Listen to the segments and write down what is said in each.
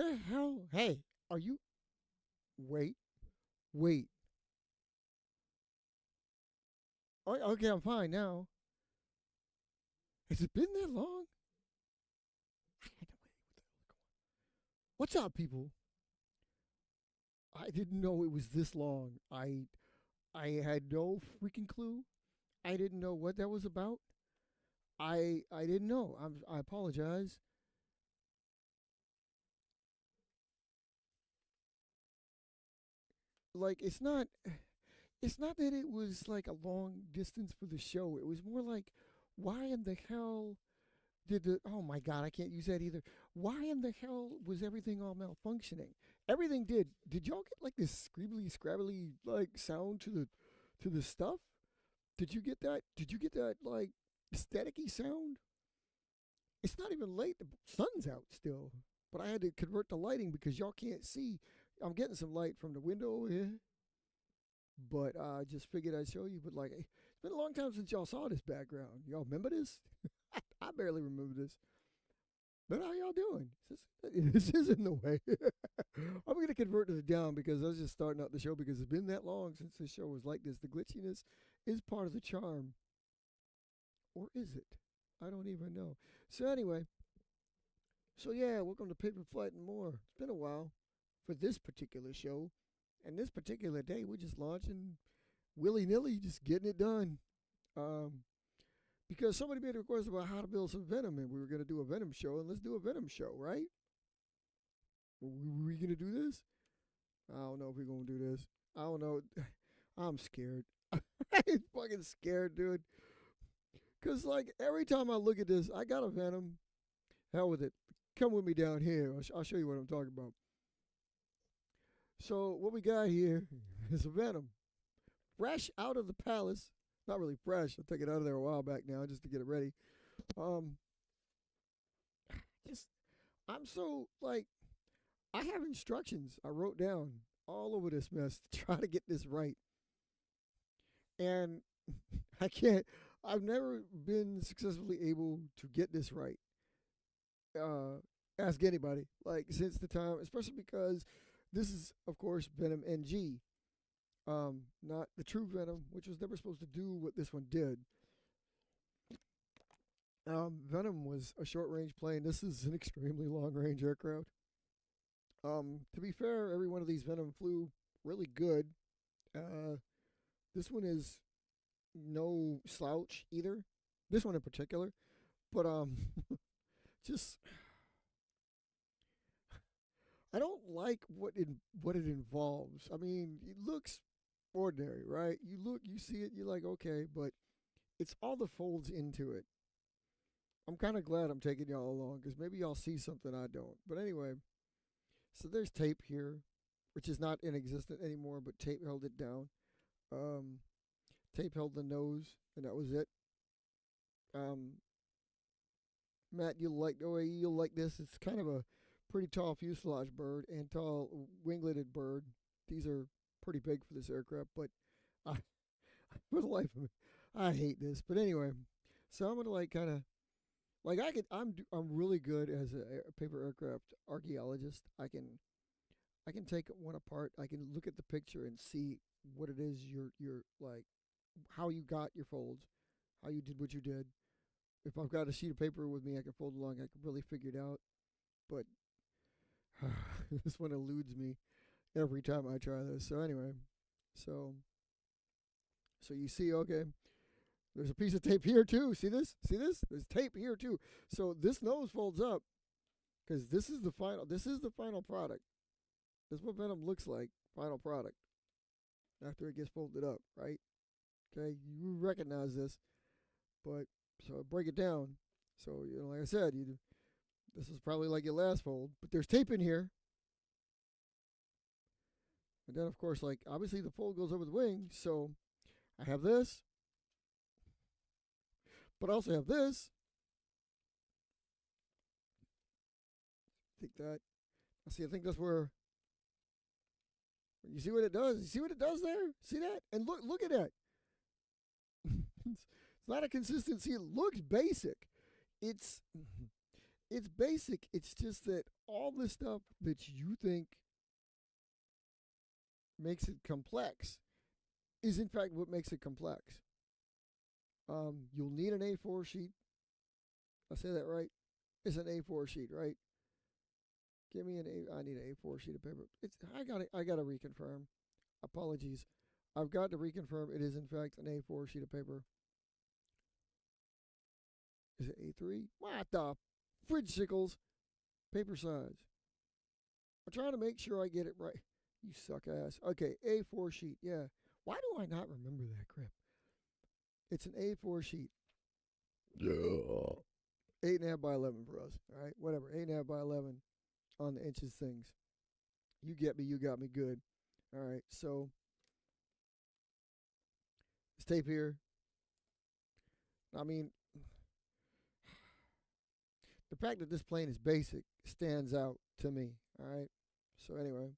The hell? Hey, are you? Wait, wait. Oh, okay, I'm fine now. Has it been that long? What's up, people? I didn't know it was this long. I had no freaking clue. I didn't know what that was about. I didn't know. I apologize. Like it's not that it was like a long distance for the show. It was more like why in the hell did the oh my god, I can't use that either. Why in the hell was everything all malfunctioning? Everything did. Did y'all get like this scribbly scrabbly like sound to the stuff? Did you get that? Did you get that like staticky sound? It's not even late. The sun's out still. But I had to convert the lighting because y'all can't see. I'm getting some light from the window over here. But I just figured I'd show you. But like, it's been a long time since y'all saw this background. Y'all remember this? I barely remember this. But how y'all doing? This is in the way. I'm going to convert this down because I was just starting out the show because it's been that long since the show was like this. The glitchiness is part of the charm. Or is it? I don't even know. So anyway, so yeah, welcome to Paper Flight and More. It's been a while for this particular show. And this particular day, we're just launching willy nilly, just getting it done. Um, because somebody made a request about how to build some Venom, and we were going to do a Venom show, and let's do a Venom show, right? Were we going to do this? I don't know if we're going to do this. I don't know. I'm scared. I'm fucking scared, dude. Because, like, every time I look at this, I got a Venom. Hell with it. Come with me down here. I'll show you what I'm talking about. So, what we got here is a Venom. Fresh out of the palace. Not really fresh. I took it out of there a while back now just to get it ready. Um, just, I'm so, like, I have instructions I wrote down all over this mess to try to get this right. And I can't, I've never been successfully able to get this right. Uh, ask anybody, like since the time, especially because this is, of course, Venom NG, not the true Venom, which was never supposed to do what this one did. Venom was a short range plane. This is an extremely long range aircraft. To be fair, every one of these Venom flew really good. Uh, this one is no slouch either. This one in particular, but just I don't like what it involves. I mean, it looks ordinary, right? You see it, you're like, okay, but it's all the folds into it. I'm kind of glad I'm taking y'all along because maybe y'all see something I don't. But anyway, so there's tape here, which is not in existence anymore, but tape held it down. Um, tape held the nose, and that was it. Um, Matt, you'll like this. It's kind of a pretty tall fuselage bird and tall wingleted bird. These are pretty big for this aircraft, but I, for the life of me, I hate this. But anyway, so I'm gonna like kind of like I'm really good as a paper aircraft archaeologist. I can take one apart. I can look at the picture and see what it is you're like, how you got your folds, how you did what you did. If I've got a sheet of paper with me, I can fold along. I can really figure it out. But this one eludes me every time I try this. So anyway, so so you see, okay, there's a piece of tape here too. See this? See this? There's tape here too. So this nose folds up because this is the final. This is the final product. This is what Venom looks like. Final product after it gets folded up, right? Okay, you recognize this, but so break it down. So like I said, this is probably like your last fold, but there's tape in here, and then of course, like obviously the fold goes over the wing. So I have this, but I also have this. I think that. I think that's where. You see what it does? You see what it does there? See that? And look at that. It's not a consistency. It looks basic. It's it's basic. It's just that all the stuff that you think makes it complex is in fact what makes it complex. You'll need an A4 sheet. I say that right? It's an A4 sheet, right? Give me I need an A4 sheet of paper. I gotta reconfirm. Apologies. I've got to reconfirm it is in fact an A4 sheet of paper. Is it A3? What the fridge sickles? Paper size. I'm trying to make sure I get it right. You suck ass. Okay, A4 sheet. Yeah. Why do I not remember that crap? It's an A4 sheet. Yeah. 8.5 by 11 for us. All right, whatever. 8.5 by 11 on the inches things. You get me. You got me good. All right, so this tape here. I mean, the fact that this plane is basic stands out to me. All right. So anyway,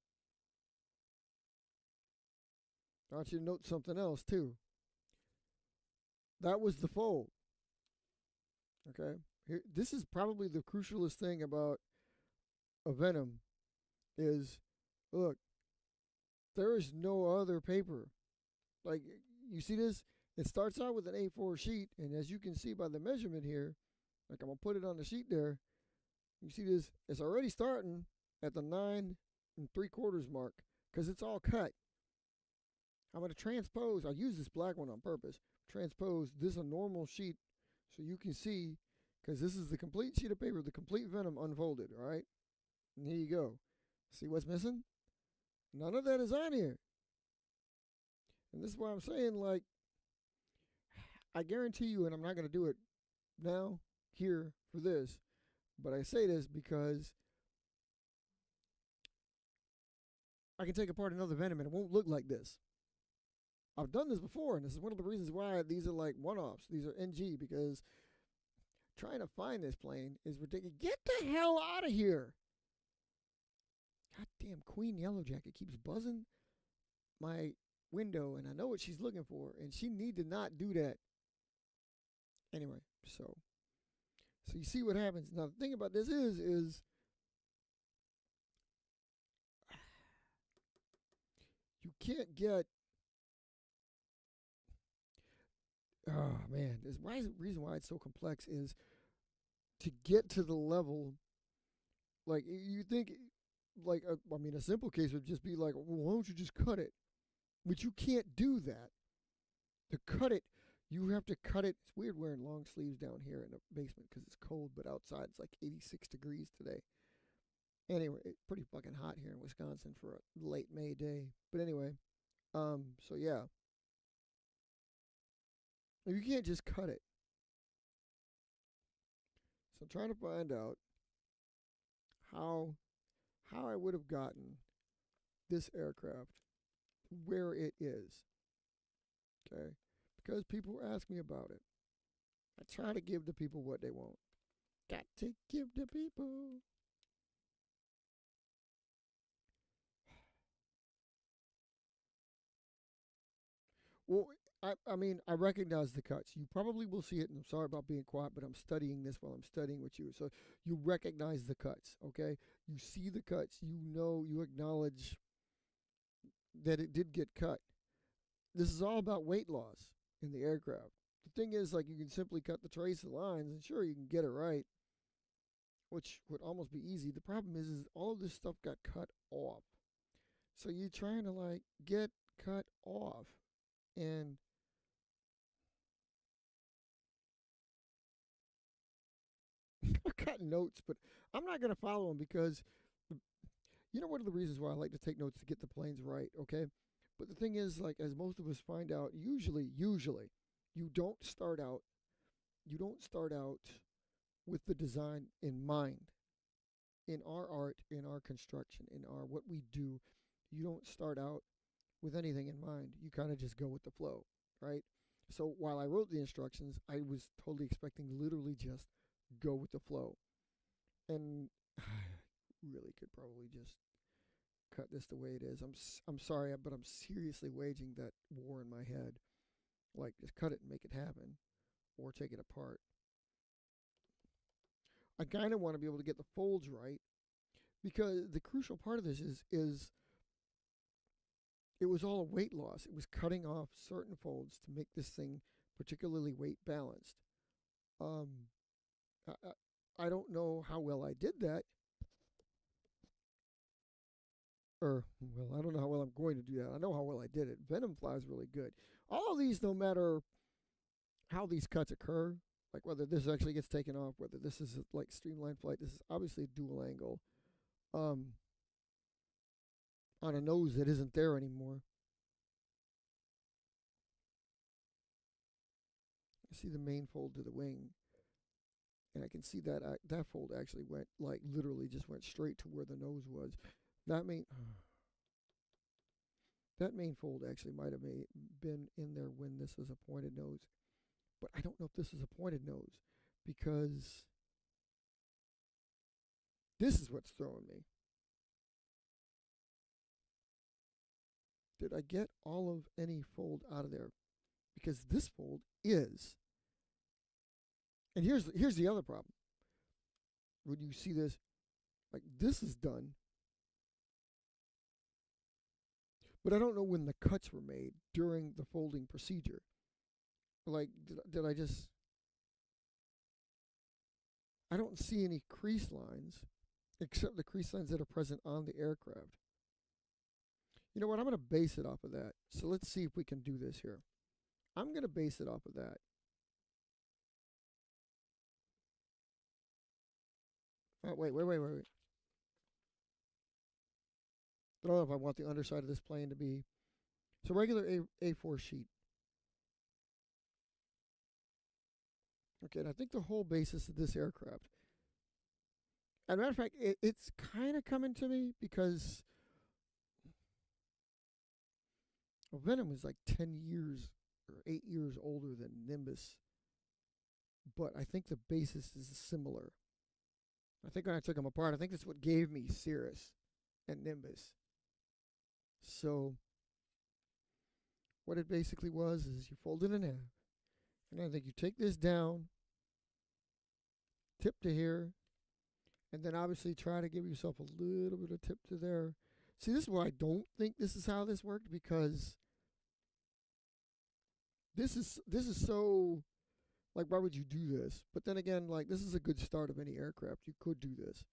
I want you to note something else too. That was the fold. Okay. Here, this is probably the crucialest thing about a Venom is, look, there is no other paper. Like, you see this? It starts out with an A4 sheet, and as you can see by the measurement here, like I'm going to put it on the sheet there, you see this? It's already starting at the 9 3/4 mark because it's all cut. I'm going to transpose. I use this black one on purpose. Transpose this a normal sheet so you can see, because this is the complete sheet of paper, the complete Venom unfolded, all right? And here you go. See what's missing? None of that is on here. And this is why I'm saying, like, I guarantee you, and I'm not going to do it now, here, for this, but I say this because I can take apart another Venom and it won't look like this. I've done this before, and this is one of the reasons why these are like one-offs. These are NG, because trying to find this plane is ridiculous. Get the hell out of here. Goddamn Queen Yellowjacket keeps buzzing my window, and I know what she's looking for, and she need to not do that. Anyway, so you see what happens. Now, the thing about this is you can't get, oh man, this reason why it's so complex is to get to the level, like you think, like, I mean, a simple case would just be like, well, why don't you just cut it? But you can't do that. To cut it, you have to cut it. It's weird wearing long sleeves down here in the basement because it's cold, but outside it's like 86 degrees today. Anyway, it's pretty fucking hot here in Wisconsin for a late May day. But anyway, so yeah. You can't just cut it. So I'm trying to find out how I would have gotten this aircraft where it is. Okay? Because people ask me about it. I try to give the people what they want. Got to give the people. Well, I mean, I recognize the cuts. You probably will see it, and I'm sorry about being quiet, but I'm studying this while I'm studying with you. So you recognize the cuts, okay? You see the cuts. You know, you acknowledge that it did get cut. This is all about weight loss in the aircraft. The thing is, like, you can simply cut the trace of lines, and sure, you can get it right, which would almost be easy. The problem is all of this stuff got cut off. So you're trying to, like, get cut off. And I got notes, but I'm not going to follow them because, you know, one of the reasons why I like to take notes to get the planes right, okay? But the thing is, like, as most of us find out, usually, you don't start out with the design in mind. In our art, in our construction, in our what we do, you don't start out with anything in mind. You kind of just go with the flow, right? So while I wrote the instructions, I was totally expecting literally just go with the flow. And really could probably just cut this the way it is. I'm sorry, but I'm seriously waging that war in my head. Like, just cut it and make it happen, or take it apart. I kind of want to be able to get the folds right, because the crucial part of this is it was all a weight loss. It was cutting off certain folds to make this thing particularly weight balanced. Um, I don't know how well I did that, or well, I don't know how well I'm going to do that. I know how well I did it. Venom flies really good. All of these, no matter how these cuts occur, like whether this actually gets taken off, whether this is like streamlined flight, this is obviously a dual angle. On a nose that isn't there anymore. I see the main fold to the wing, and I can see that that fold actually went like literally just went straight to where the nose was. That main that main fold actually might have been in there when this was a pointed nose, but I don't know if this is a pointed nose because this is what's throwing me. Did I get all of any fold out of there? Because this fold is. And here's the other problem. When you see this, like this is done, but I don't know when the cuts were made during the folding procedure. Like, did I just? I don't see any crease lines, except the crease lines that are present on the aircraft. You know what? I'm going to base it off of that. So let's see if we can do this here. I'm going to base it off of that. Wait. I don't know if I want the underside of this plane to be. So regular A4 sheet. Okay, and I think the whole basis of this aircraft. As a matter of fact, it's kind of coming to me because Venom is like 10 years or 8 years older than Nimbus. But I think the basis is similar. I think when I took them apart, I think that's what gave me Cirrus and Nimbus. So what it basically was is you fold it in half. And I think you take this down, tip to here, and then obviously try to give yourself a little bit of tip to there. See, this is why I don't think this is how this worked, because this is so, like, why would you do this? But then again, like, this is a good start of any aircraft. You could do this.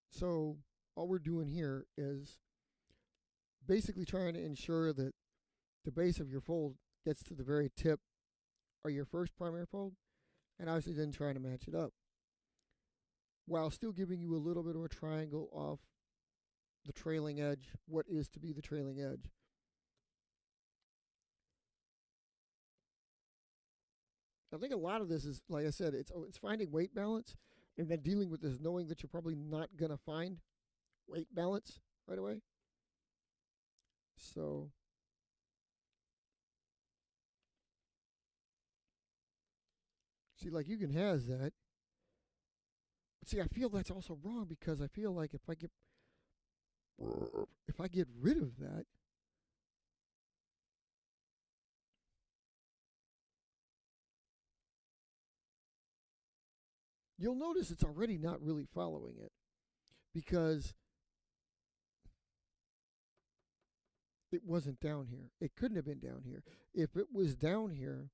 So all we're doing here is basically trying to ensure that the base of your fold gets to the very tip or your first primary fold, and obviously then trying to match it up while still giving you a little bit of a triangle off the trailing edge, what is to be the trailing edge. I think a lot of this is, like I said, it's finding weight balance and then dealing with this knowing that you're probably not going to find weight balance right away. So see, like you can has that. But see, I feel that's also wrong because I feel like if I get rid of that, you'll notice it's already not really following it because it wasn't down here. It couldn't have been down here. If it was down here,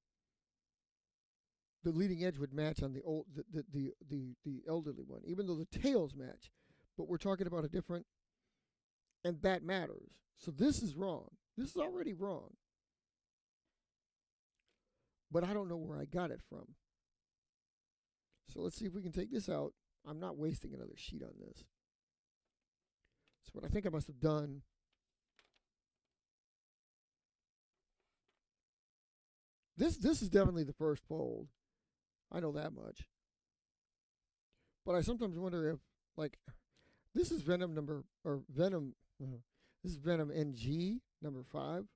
the leading edge would match on the old the elderly one, even though the tails match. But we're talking about a different, and that matters. So this is wrong. This is already wrong. But I don't know where I got it from. So let's see if we can take this out. I'm not wasting another sheet on this. So what I think I must have done, this is definitely the first fold. I know that much. But I sometimes wonder if, like, this is Venom number, or Venom, this is Venom NG number 5.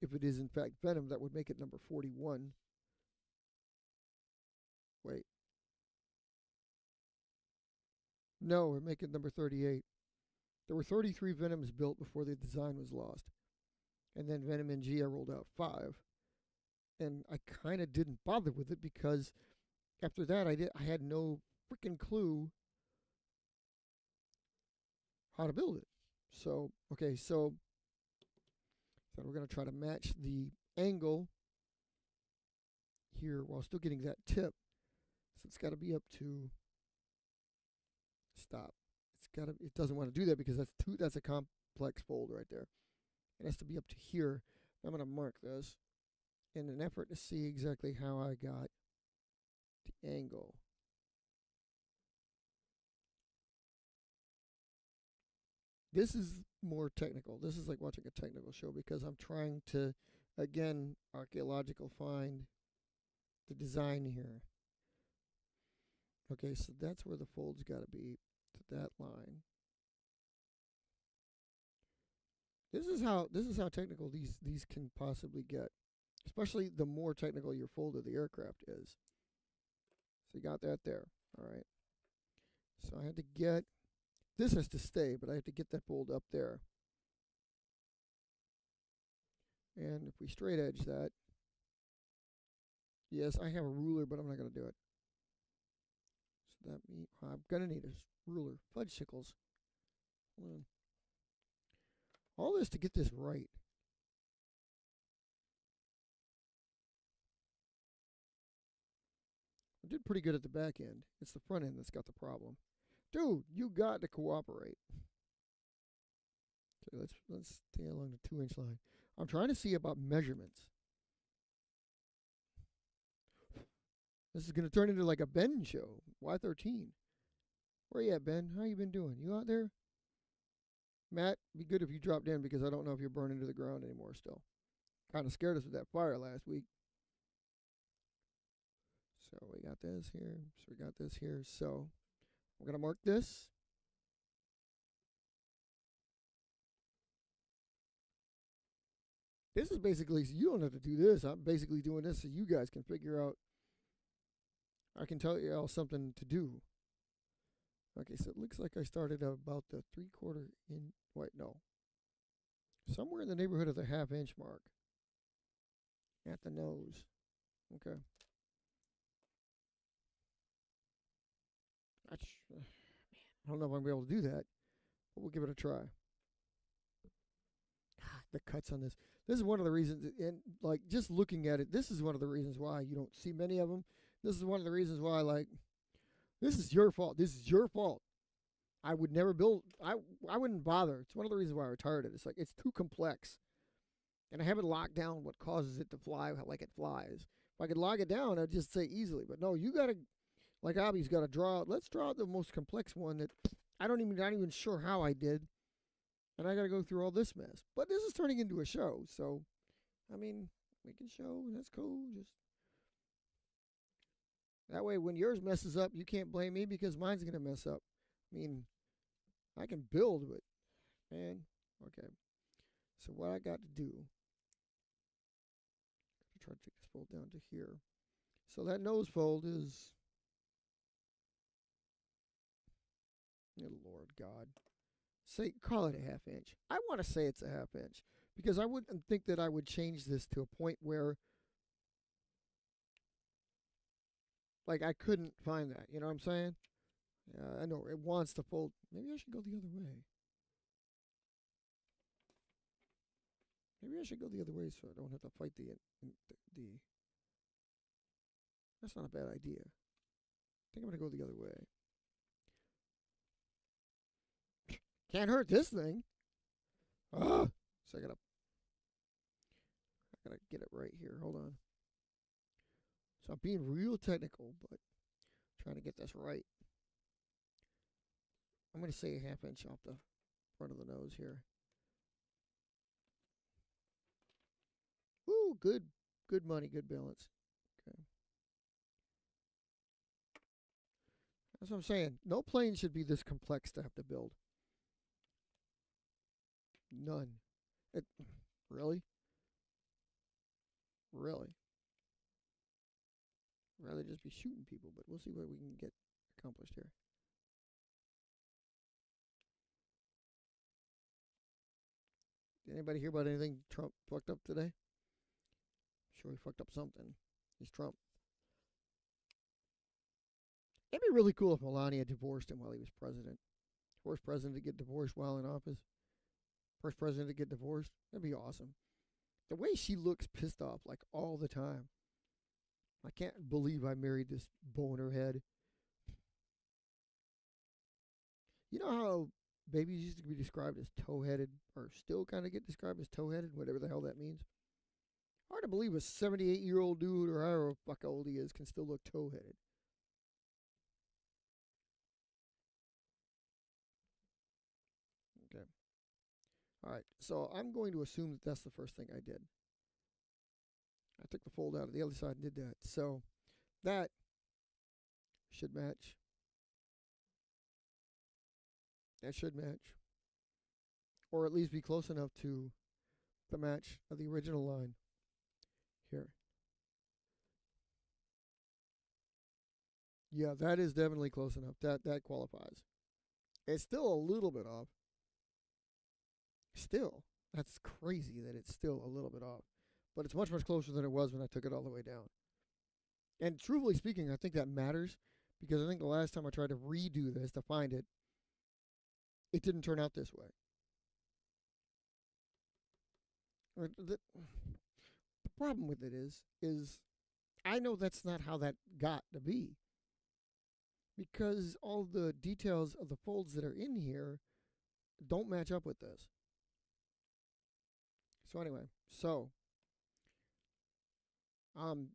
If it is in fact Venom, that would make it number 41. Wait. No, we're making number 38. There were 33 Venoms built before the design was lost. And then Venom NG, I rolled out 5. And I kind of didn't bother with it because after that, I had no freaking clue how to build it. So, okay, so we're going to try to match the angle here while still getting that tip. So it's got to be up to stop. It doesn't want to do that because that's a complex fold right there. It has to be up to here. I'm going to mark this in an effort to see exactly how I got the angle. This is more technical. This is like watching a technical show because I'm trying to, again, archaeological find the design here. Okay, so that's where the fold's got to be, to that line. This is how technical these can possibly get, especially the more technical your fold of the aircraft is. So you got that there. All right. So I had to get this has to stay, but I have to get that fold up there. And if we straight edge that, yes, I have a ruler, but I'm not going to do it. So that means I'm going to need a ruler. Fudgesicles. All this to get this right. I did pretty good at the back end. It's the front end that's got the problem. Dude, you got to cooperate. Okay, let's stay along the 2-inch line. I'm trying to see about measurements. This is going to turn into like a Ben show. Y13. Where you at, Ben? How you been doing? You out there? Matt, be good if you dropped in because I don't know if you're burning to the ground anymore still. Kind of scared us with that fire last week. So we got this here. So we got this here. So I'm going to mark this. This is basically, you don't have to do this. I'm basically doing this so you guys can figure out, I can tell you all something to do. Okay, so it looks like I started about the 3/4 in, wait, no. Somewhere in the neighborhood of the 1/2 inch mark at the nose. Okay. I don't know if I'm going to be able to do that, but we'll give it a try. The cuts on this. This is one of the reasons, and like just looking at it, this is one of the reasons why you don't see many of them. This is one of the reasons why, like, this is your fault. This is your fault. I would never build. I wouldn't bother. It's one of the reasons why I retired it. It's like it's too complex, and I haven't locked down what causes it to fly like it flies. If I could lock it down, I'd just say easily. But no, you gotta, like Abby's got to draw. Let's draw out the most complex one that not even sure how I did, and I got to go through all this mess. But this is turning into a show, so I mean, we can show. That's cool. Just that way, when yours messes up, you can't blame me because mine's gonna mess up. I mean, I can build, but man, okay. So what I got to do? Try to take this fold down to here. So that nose fold is, oh Lord God, say call it a 1/2 inch. I want to say it's a 1/2 inch because I wouldn't think that I would change this to a point where, like, I couldn't find that. You know what I'm saying? I know it wants to fold. Maybe I should go the other way. Maybe I should go the other way so I don't have to fight the. That's not a bad idea. I think I'm gonna go the other way. Can't hurt this thing. Ah, so I gotta get it right here. Hold on. So I'm being real technical, but trying to get this right. I'm gonna say a 1/2 inch off the front of the nose here. Ooh, good money, good balance. Okay. That's what I'm saying. No plane should be this complex to have to build. None. It really? Really? I'd rather just be shooting people, but we'll see what we can get accomplished here. Did anybody hear about anything Trump fucked up today? I'm sure he fucked up something. He's Trump. It'd be really cool if Melania divorced him while he was president. First president to get divorced while in office. First president to get divorced. That'd be awesome. The way she looks pissed off like all the time. I can't believe I married this boner head. You know how babies used to be described as toe-headed, or still kind of get described as toe-headed, whatever the hell that means? Hard to believe a 78-year-old dude, or however fuck old he is, can still look toe-headed. Okay. All right. So I'm going to assume that that's the first thing I did. I took the fold out of the other side and did that. So that should match. That should match. Or at least be close enough to the match of the original line here. Yeah, that is definitely close enough. That qualifies. It's still a little bit off. Still, that's crazy that it's still a little bit off. But it's much, much closer than it was when I took it all the way down. And truthfully speaking, I think that matters because I think the last time I tried to redo this to find it, it didn't turn out this way. The problem with it is I know that's not how that got to be because all the details of the folds that are in here don't match up with this. So anyway,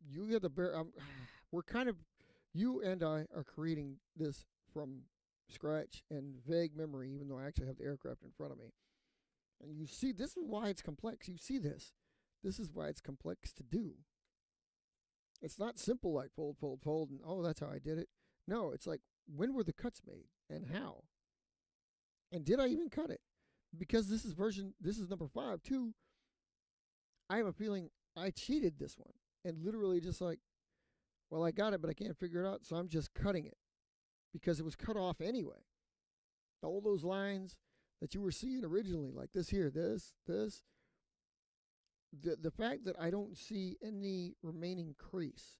you get the bear. We're kind of, you and I are creating this from scratch and vague memory, even though I actually have the aircraft in front of me. And you see, this is why it's complex. You see this. This is why it's complex to do. It's not simple like fold, fold, fold, and oh, that's how I did it. No, it's like, when were the cuts made and how? And did I even cut it? Because this is number 5 too. I have a feeling I cheated this one and literally just like, well, I got it, but I can't figure it out, so I'm just cutting it because it was cut off anyway. All those lines that you were seeing originally, like this here, this, the fact that I don't see any remaining crease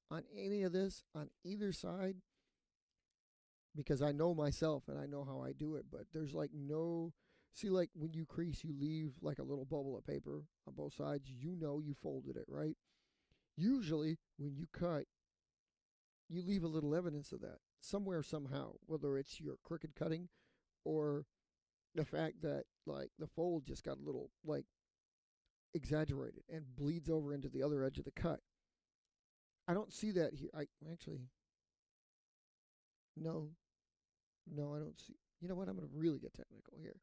on any of this on either side, because I know myself and I know how I do it, but there's like no, see, like when you crease, you leave like a little bubble of paper on both sides. You know you folded it, right? Usually when you cut, you leave a little evidence of that somewhere, somehow, whether it's your crooked cutting or the fact that like the fold just got a little like exaggerated and bleeds over into the other edge of the cut. I don't see that here. I actually, no, I don't see. You know what? I'm going to really get technical here.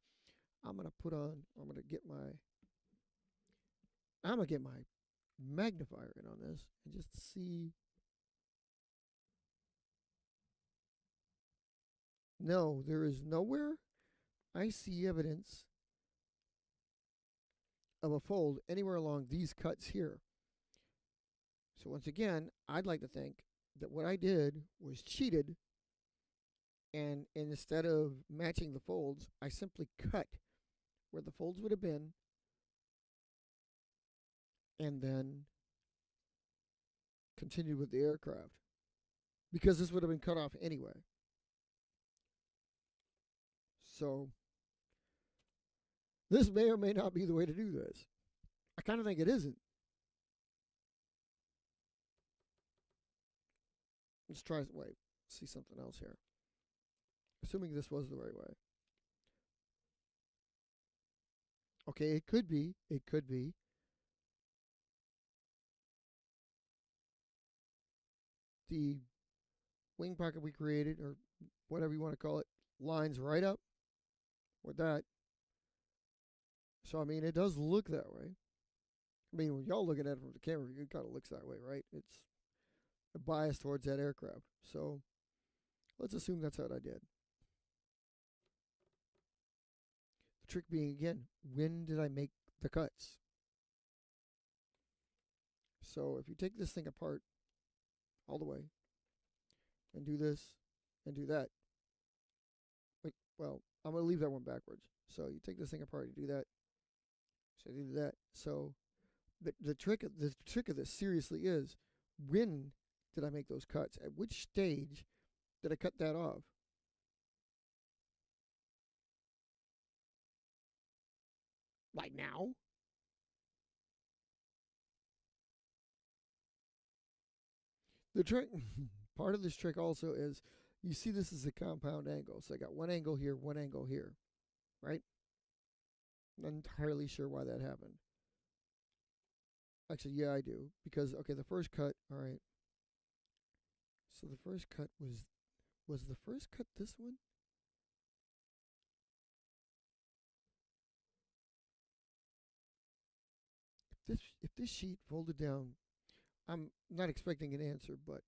I'm going to put on, I'm going to get my magnifier in on this and just see. No, there is nowhere I see evidence of a fold anywhere along these cuts here. So once again, I'd like to think that what I did was cheated, and instead of matching the folds, I simply cut where the folds would have been and then continued with the aircraft because this would have been cut off anyway. So this may or may not be the way to do this. I kind of think it isn't. Let's try, wait, see something else here. Assuming this was the right way. Okay, it could be. It could be. The wing pocket we created, or whatever you want to call it, lines right up with that. So, I mean, it does look that way. I mean, when y'all looking at it from the camera, it kind of looks that way, right? It's a bias towards that aircraft. So, let's assume that's what I did. The trick being, again, when did I make the cuts? So, if you take this thing apart all the way and do this and do that, wait, well, I'm going to leave that one backwards. So, you take this thing apart, you do that. So, you do that. So, the trick of this seriously is, when did I make those cuts? At which stage Did I cut that off? Like now? The trick, part of this trick also is you see this is a compound angle. So I got one angle here, one angle here, right? Not entirely sure why that happened. Actually, yeah, I do. Because, okay, the first cut, all right. So the first cut was the first cut this one? If this sheet folded down, I'm not expecting an answer, but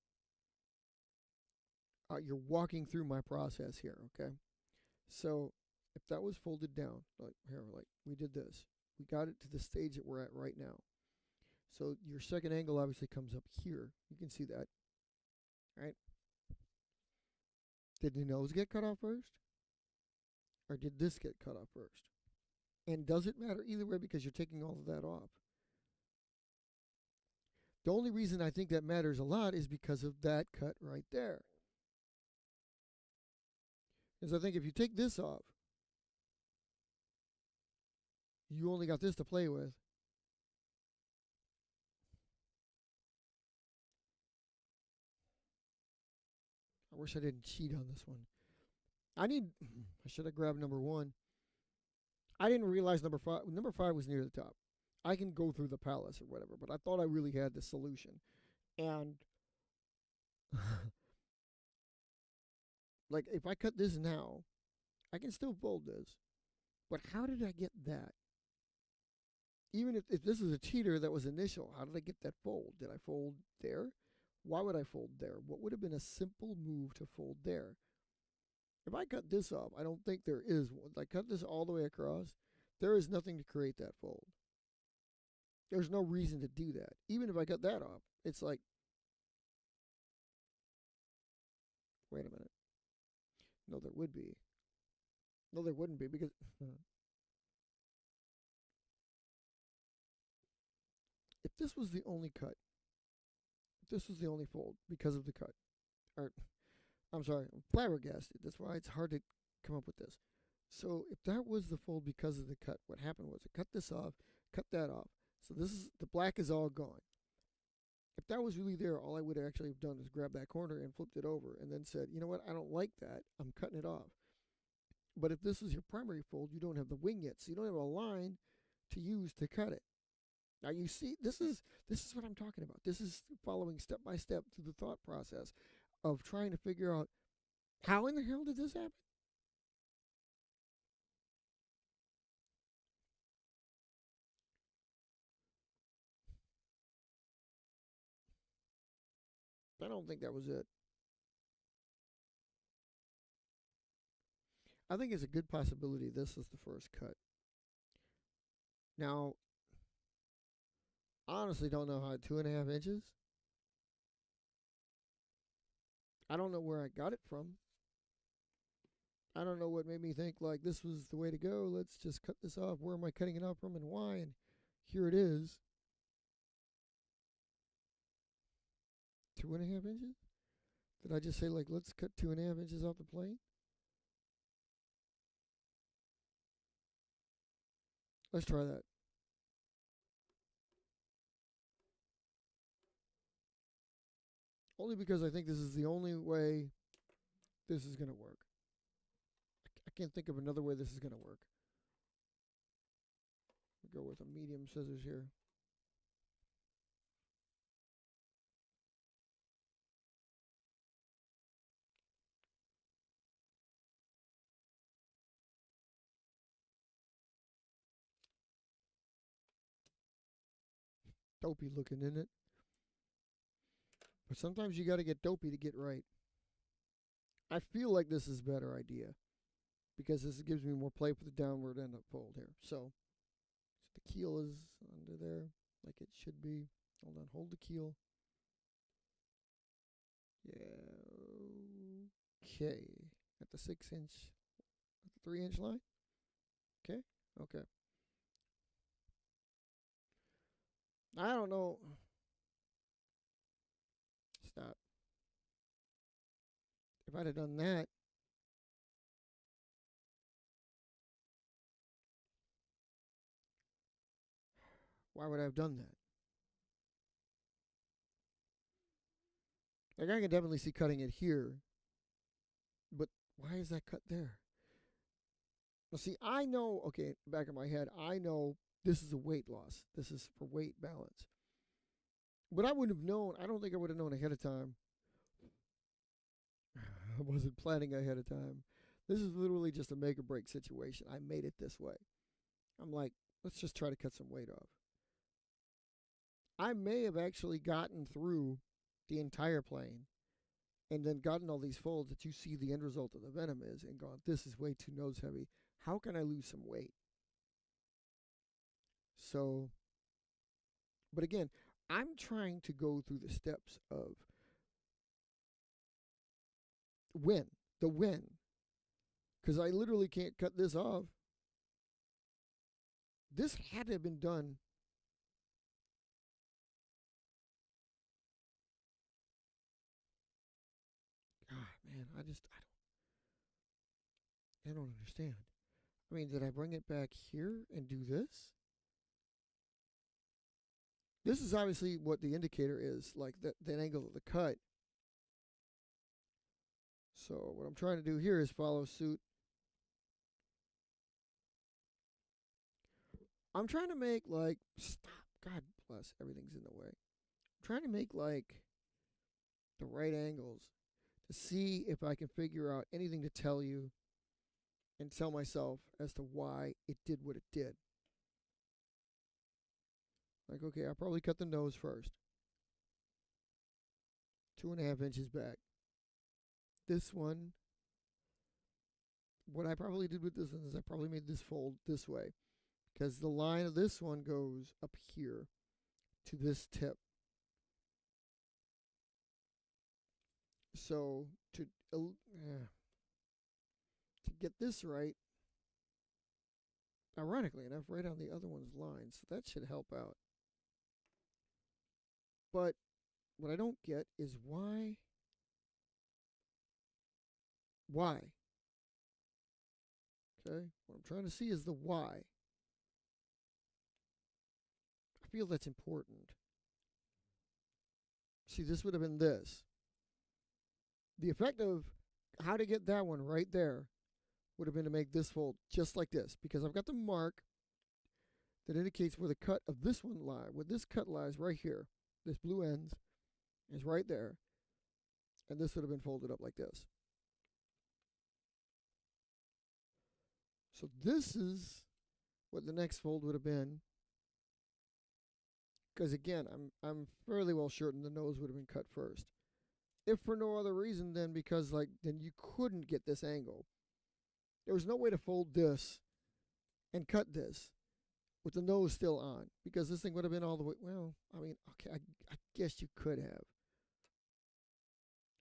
you're walking through my process here, okay? So if that was folded down, like here, like we did this, we got it to the stage that we're at right now. So your second angle obviously comes up here. You can see that, right? Did the nose get cut off first? Or did this get cut off first? And does it matter either way because you're taking all of that off? The only reason I think that matters a lot is because of that cut right there. Because I think if you take this off, you only got this to play with. I wish I didn't cheat on this one. I should have grabbed number one. I didn't realize number five. Number five was near the top. I can go through the palace or whatever, but I thought I really had the solution. And like if I cut this now, I can still fold this. But how did I get that? Even if this is a cheater that was initial, how did I get that fold? Did I fold there? Why would I fold there? What would have been a simple move to fold there? If I cut this off, I don't think there is one. I cut this all the way across, there is nothing to create that fold. There's no reason to do that. Even if I cut that off, it's like, wait a minute. No, there would be. No, there wouldn't be because if this was the only cut, if this was the only fold because of the cut, or I'm sorry, I'm flabbergasted. That's why it's hard to come up with this. So if that was the fold because of the cut, what happened was I cut this off, cut that off. So this is the black is all gone. If that was really there, all I would actually have done is grab that corner and flipped it over and then said, you know what, I don't like that. I'm cutting it off. But if this is your primary fold, you don't have the wing yet, so you don't have a line to use to cut it. Now you see, this is what I'm talking about. This is following step by step through the thought process of trying to figure out how in the hell did this happen? I don't think that was it. I think it's a good possibility this is the first cut. Now, I honestly don't know how 2.5 inches. I don't know where I got it from. I don't know what made me think like this was the way to go. Let's just cut this off. Where am I cutting it off from and why? And here it is. 2.5 inches? Did I just say like let's cut 2.5 inches off the plane? Let's try that. Only because I think this is the only way this is going to work. I can't think of another way this is going to work. We'll go with a medium scissors here. Dopey looking, in it? But sometimes you got to get dopey to get right. I feel like this is a better idea because this gives me more play for the downward end up fold here. So the keel is under there like it should be. Hold on, hold the keel. Yeah. Okay. At the 6-inch, at the 3-inch line. Okay. Okay. I don't know. Stop. If I'd have done that, why would I have done that? Like, I can definitely see cutting it here, but why is that cut there? Well, see, I know, okay, back in my head, I know this is a weight loss. This is for weight balance. But I wouldn't have known, I don't think I would have known ahead of time. I wasn't planning ahead of time. This is literally just a make or break situation. I made it this way. I'm like, let's just try to cut some weight off. I may have actually gotten through the entire plane and then gotten all these folds that you see the end result of the Venom is and gone, this is way too nose heavy. How can I lose some weight? So, but again, I'm trying to go through the steps of the when, because I literally can't cut this off. This had to have been done. God, man, I don't understand. I mean, did I bring it back here and do this? This is obviously what the indicator is, like that angle of the cut. So what I'm trying to do here is follow suit. I'm trying to make like, stop, God bless, everything's in the way. I'm trying to make like the right angles to see if I can figure out anything to tell you and tell myself as to why it did what it did. Like, okay, I'll probably cut the nose first. 2.5 inches back. This one, what I probably did with this one is I probably made this fold this way, because the line of this one goes up here to this tip. So to get this right, ironically enough, right on the other one's line, so that should help out. But what I don't get is why. Why? Okay, what I'm trying to see is the why. I feel that's important. See, this would have been this. The effect of how to get that one right there would have been to make this fold just like this, because I've got the mark that indicates where the cut of this one lies, where this cut lies right here. This blue ends is right there, and this would have been folded up like this. So this is what the next fold would have been, because again, I'm fairly well certain the nose would have been cut first. If for no other reason than because then you couldn't get this angle. There was no way to fold this and cut this with the nose still on, because this thing would have been all the way, well, I mean, okay, I guess you could have.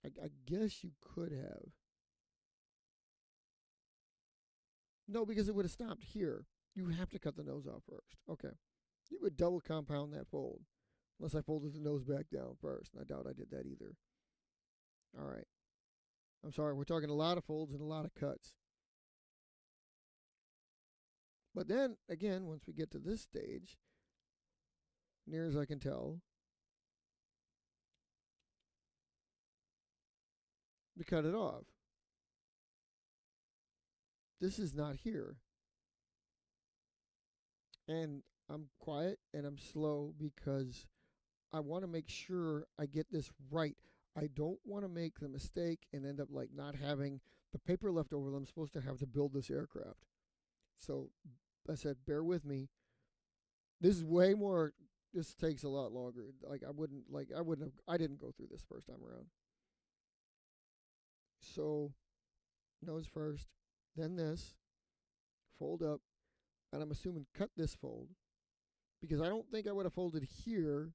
I guess you could have. No, because it would have stopped here. You have to cut the nose off first. Okay. You would double compound that fold, unless I folded the nose back down first, and I doubt I did that either. All right. I'm sorry, we're talking a lot of folds and a lot of cuts. But then, again, once we get to this stage, near as I can tell, we cut it off. This is not here. And I'm quiet and I'm slow because I want to make sure I get this right. I don't want to make the mistake and end up like not having the paper left over that I'm supposed to have to build this aircraft. So I said, bear with me. This is way more, this takes a lot longer. I didn't go through this first time around. So nose first, then this, fold up, and I'm assuming cut this fold, because I don't think I would have folded here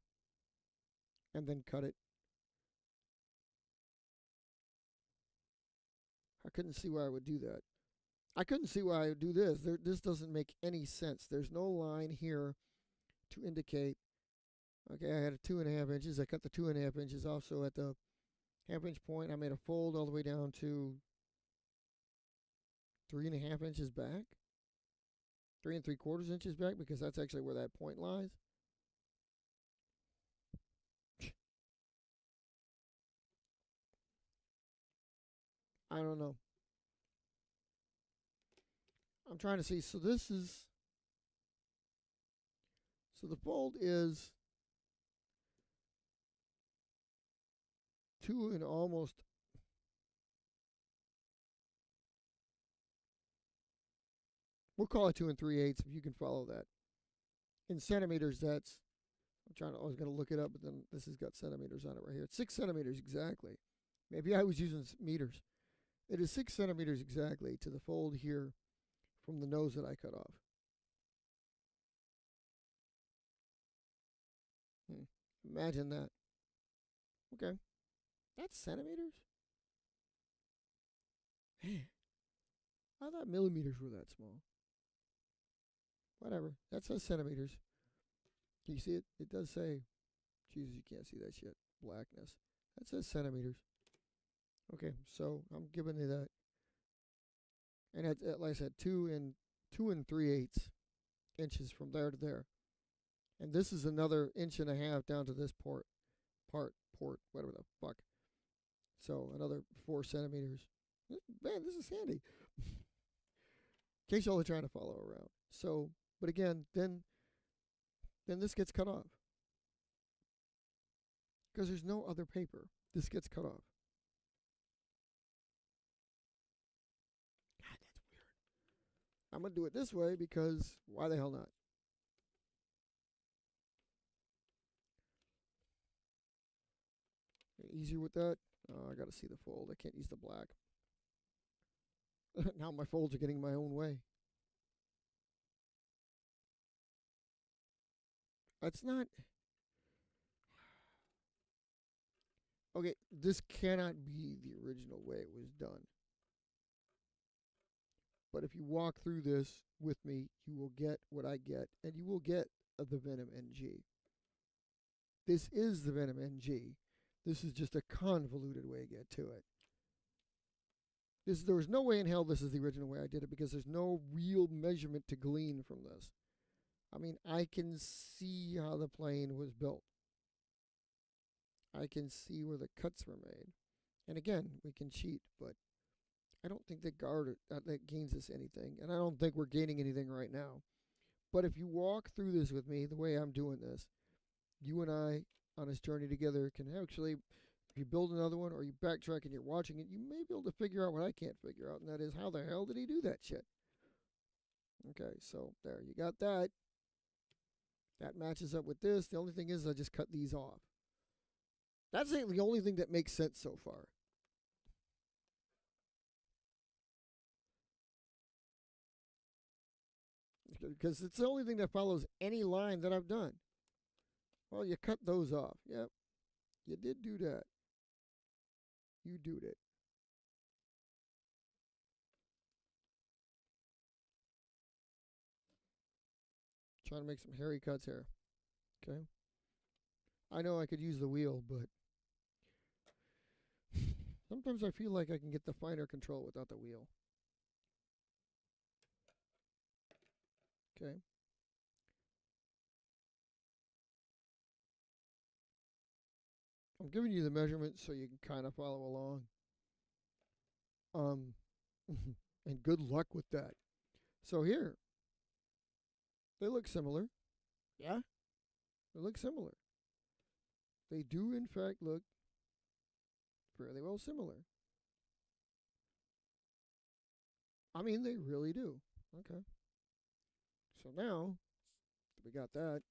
and then cut it. I couldn't see why I would do that. I couldn't see why I would do this. This doesn't make any sense. There's no line here to indicate, okay, I had a 2.5 inches. I cut the 2.5 inches off, so at the 1/2 inch point. I made a fold all the way down to 3.5 inches back, 3 3/4 inches back, because that's actually where that point lies. I don't know. I'm trying to see. So this is, so the fold is 2 and almost, we'll call it 2 3/8 if you can follow that. In centimeters, that's, I was going to look it up, but then this has got centimeters on it right here. It's 6 centimeters exactly. Maybe I was using meters. It is 6 centimeters exactly to the fold here from the nose that I cut off. Imagine that. Okay. That's centimeters? Man, I thought millimeters were that small. Whatever. That says centimeters. Can you see it? It does say, Jesus, you can't see that shit. Blackness. That says centimeters. Okay, so I'm giving you that. And like I said, 2 and 3/8 inches from there to there. And this is another 1.5 inches down to this port, whatever the fuck. So another 4 centimeters. Man, this is handy. In case y'all are trying to follow around. So, but again, then this gets cut off. Because there's no other paper. This gets cut off. God, that's weird. I'm going to do it this way because why the hell not? Easier with that. I got to see the fold. I can't use the black. Now my folds are getting my own way. That's not. Okay, this cannot be the original way it was done. But if you walk through this with me, you will get what I get, and you will get the Venom NG. This is the Venom NG. This is just a convoluted way to get to it. There was no way in hell this is the original way I did it because there's no real measurement to glean from this. I mean, I can see how the plane was built. I can see where the cuts were made. And again, we can cheat, but I don't think that gains us anything. And I don't think we're gaining anything right now. But if you walk through this with me, the way I'm doing this, you and I on this journey together can actually, if you build another one or you backtrack and you're watching it, you may be able to figure out what I can't figure out, and that is how the hell did he do that shit? Okay, so there, you got that. That matches up with this. The only thing is I just cut these off. That's the only thing that makes sense so far. Because it's the only thing that follows any line that I've done. Well, you cut those off. Yep. You did do that. You do it. Trying to make some hairy cuts here. Okay. I know I could use the wheel, but sometimes I feel like I can get the finer control without the wheel. Okay. I'm giving you the measurements so you can kind of follow along. And good luck with that. So here, they look similar. Yeah, they look similar. They do, in fact, look fairly well similar. I mean, they really do. Okay. So now we got that.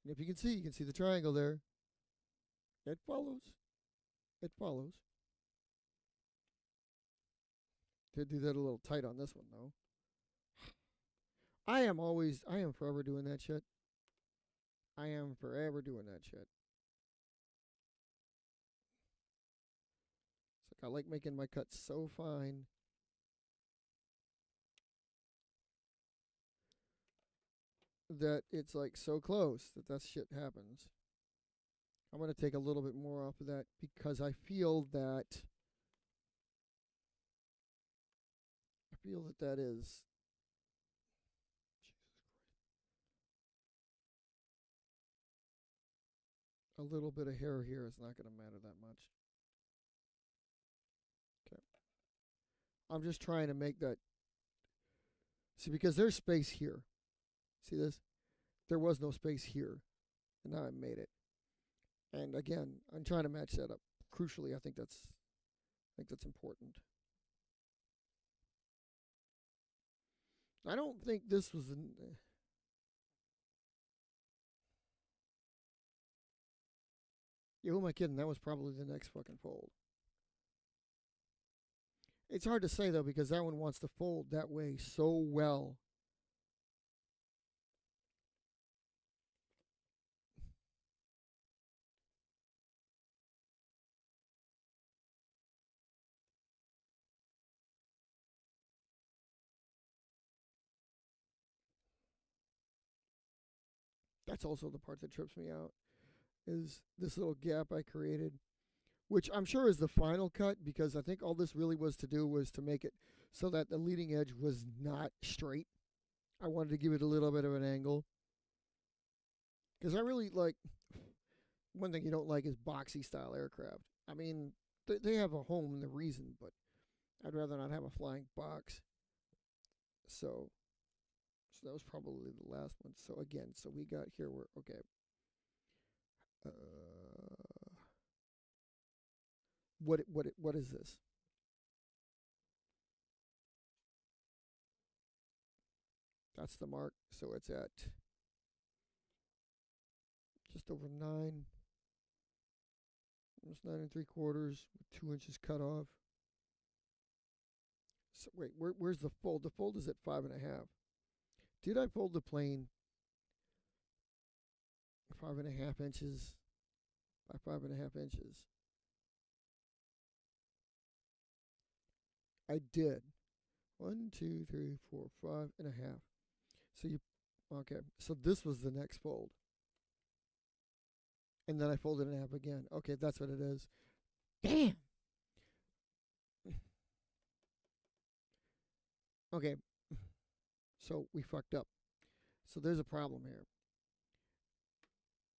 And if you can see the triangle there. It follows. It follows. Did do that a little tight on this one, though. I am forever doing that shit. I am forever doing that shit. It's like I like making my cuts so fine. That it's like so close that shit happens. I'm going to take a little bit more off of that because I feel that that is a little bit of hair here is not going to matter that much. Okay. I'm just trying to make that. See, because there's space here. See this? There was no space here. And now I made it. And again, I'm trying to match that up. Crucially, I think that's important. I don't think this was an. Yeah, who am I kidding? That was probably the next fucking fold. It's hard to say though because that one wants to fold that way so well. That's also the part that trips me out is this little gap I created, which I'm sure is the final cut because I think all this really was to do was to make it so that the leading edge was not straight. I wanted to give it a little bit of an angle because I really like. One thing you don't like is boxy style aircraft. I mean, they have a home and the reason, but I'd rather not have a flying box. So that was probably the last one. So again, so we got here. We're okay. What is this? That's the mark. So it's at just over 9. Almost 9 3/4 with 2 inches cut off. So wait, where's the fold? The fold is at 5.5. Did I fold the plane 5.5 inches by 5.5 inches? I did. 1, 2, 3, 4, 5.5. So you, okay. So this was the next fold. And then I folded it in half again. Okay, that's what it is. Damn. Okay. So we fucked up. So there's a problem here.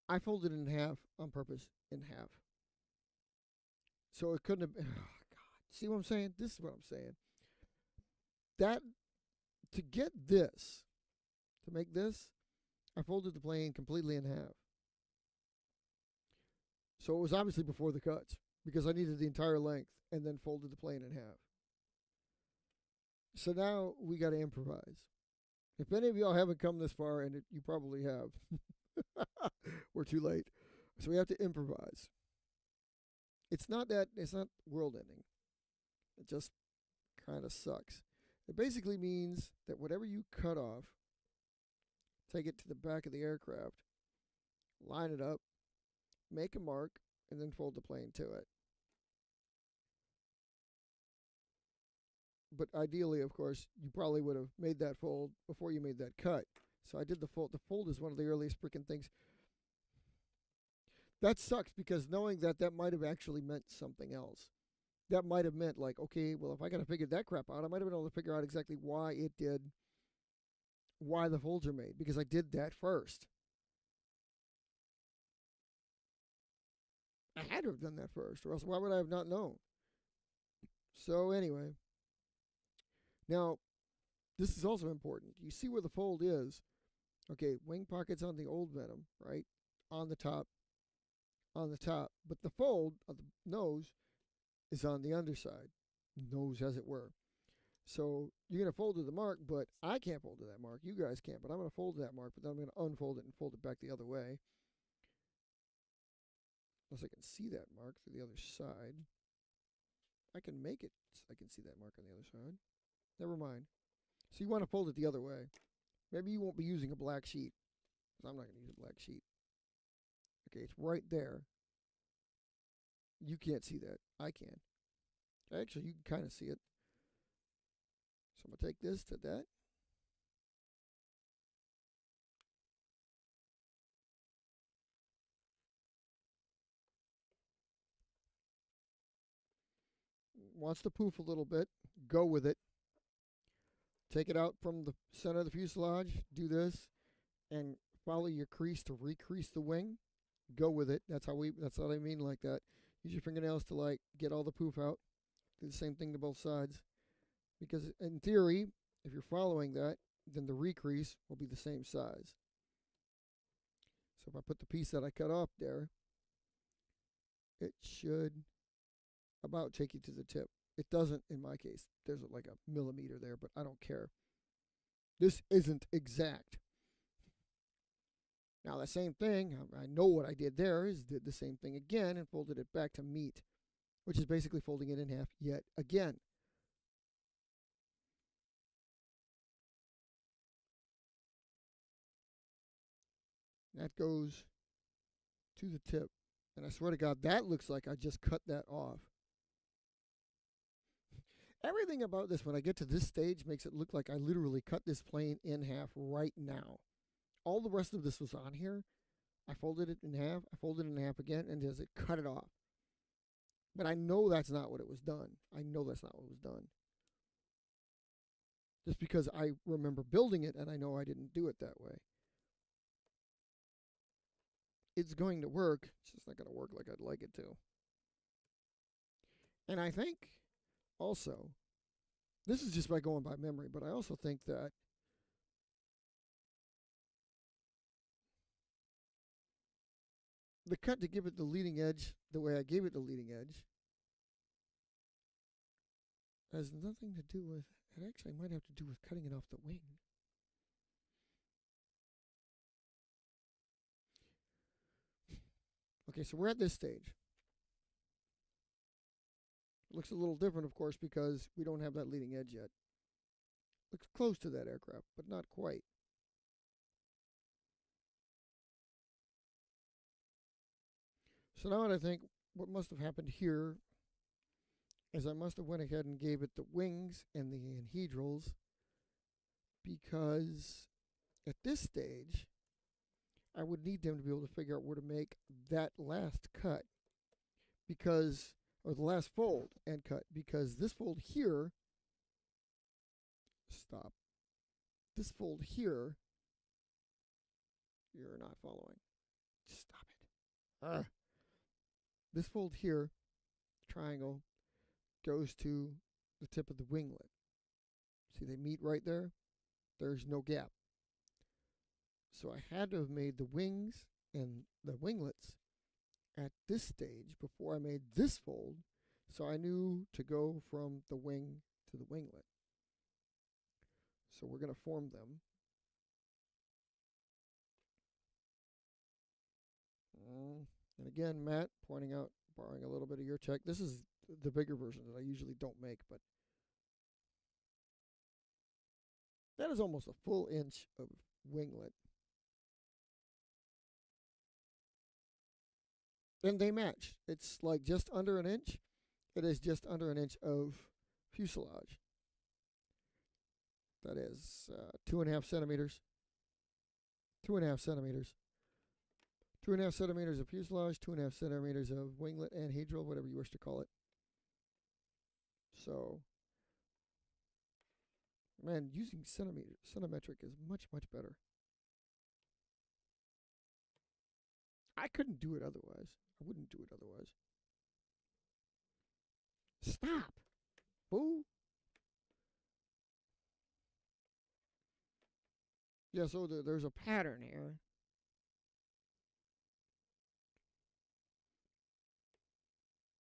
I folded it in half on purpose in half. So it couldn't have been. Oh, God. See what I'm saying? This is what I'm saying. That, to get this, to make this, I folded the plane completely in half. So it was obviously before the cuts because I needed the entire length and then folded the plane in half. So now we got to improvise. If any of y'all haven't come this far, and you probably have, we're too late. So we have to improvise. It's not world ending. It just kind of sucks. It basically means that whatever you cut off, take it to the back of the aircraft, line it up, make a mark, and then fold the plane to it. But ideally, of course, you probably would have made that fold before you made that cut. So I did the fold. The fold is one of the earliest freaking things. That sucks because knowing that might have actually meant something else. That might have meant like, okay, well, if I got to figure that crap out, I might have been able to figure out exactly why the folds are made because I did that first. I had to have done that first, or else why would I have not known? So anyway, now this is also important. You see where the fold is. Okay, wing pockets on the old Venom, right? On the top. But the fold of the nose is on the underside. Nose, as it were. So you're going to fold to the mark, but I can't fold to that mark. You guys can't, but I'm going to fold to that mark, but then I'm going to unfold it and fold it back the other way. Unless I can see that mark through the other side. I can make it so I can see that mark on the other side. Never mind. So you want to fold it the other way. Maybe you won't be using a black sheet. Because I'm not going to use a black sheet. Okay, it's right there. You can't see that. I can. Actually, you can kind of see it. So I'm going to take this to that. wants to poof a little bit, go with it. Take it out from the center of the fuselage, do this, and follow your crease to recrease the wing. Go with it. That's what I mean like that. Use your fingernails to like get all the poof out. Do the same thing to both sides. Because in theory, if you're following that, then the recrease will be the same size. So if I put the piece that I cut off there, it should about take you to the tip. It doesn't in my case. There's like a millimeter there, but I don't care. This isn't exact. Now the same thing, I know what I did there is did the same thing again and folded it back to meet, which is basically folding it in half yet again. That goes to the tip. And I swear to God, that looks like I just cut that off. Everything about this, when I get to this stage, makes it look like I literally cut this plane in half right now. All the rest of this was on here. I folded it in half. I folded it in half again, and just it cut it off. But I know that's not what it was done. I know that's not what was done. Just because I remember building it, and I know I didn't do it that way. It's going to work. It's just not going to work like I'd like it to. And I think also, this is just by going by memory, but I also think that the cut to give it the leading edge, the way I gave it the leading edge, has nothing to do with, it actually might have to do with cutting it off the wing. Okay, so we're at this stage. It looks a little different, of course, because we don't have that leading edge yet. Looks close to that aircraft, but not quite. So now I think what must have happened here is I must have went ahead and gave it the wings and the anhedrals, because at this stage, I would need them to be able to figure out where to make that last cut, because, or the last fold and cut, because this fold here, stop, this fold here, you're not following, stop it. This fold here, triangle, goes to the tip of the winglet. See, they meet right there. There's no gap. So I had to have made the wings and the winglets at this stage before I made this fold, so I knew to go from the wing to the winglet. So we're going to form them. And again, Matt, pointing out, borrowing a little bit of your tech. This is the bigger version that I usually don't make, but that is almost a full inch of winglet. And they match. It's like just under an inch. It is just under an inch of fuselage. That is 2.5 centimeters. 2.5 centimeters. 2.5 centimeters of fuselage, 2.5 centimeters of winglet and anhedral, whatever you wish to call it. So, man, using centimetric is much, much better. I couldn't do it otherwise. I wouldn't do it otherwise. Stop. Boo. Yeah, so there's a pattern here.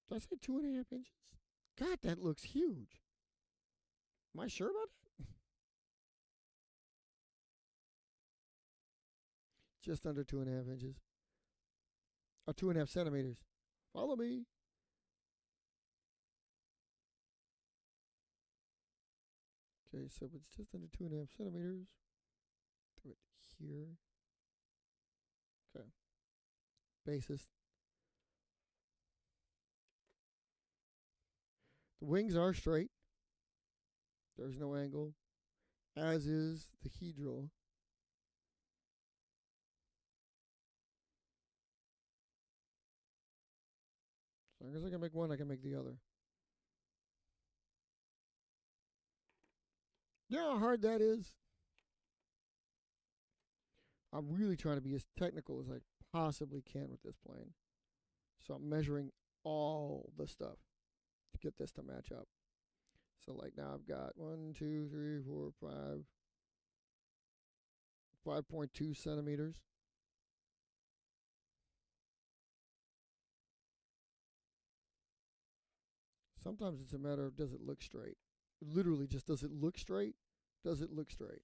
Did I say 2.5 inches? God, that looks huge. Am I sure about that? Just under 2.5 inches. 2.5 centimeters. Follow me. Okay, so if it's just under 2.5 centimeters, do it here. Okay. Basis. The wings are straight. There's no angle, as is the hedral. As long as I can make one, I can make the other. You know how hard that is? I'm really trying to be as technical as I possibly can with this plane. So I'm measuring all the stuff to get this to match up. So like now I've got 1, 2, 3, 4, 5, 5.2 centimeters. Sometimes it's a matter of does it look straight? Literally just does it look straight? Does it look straight?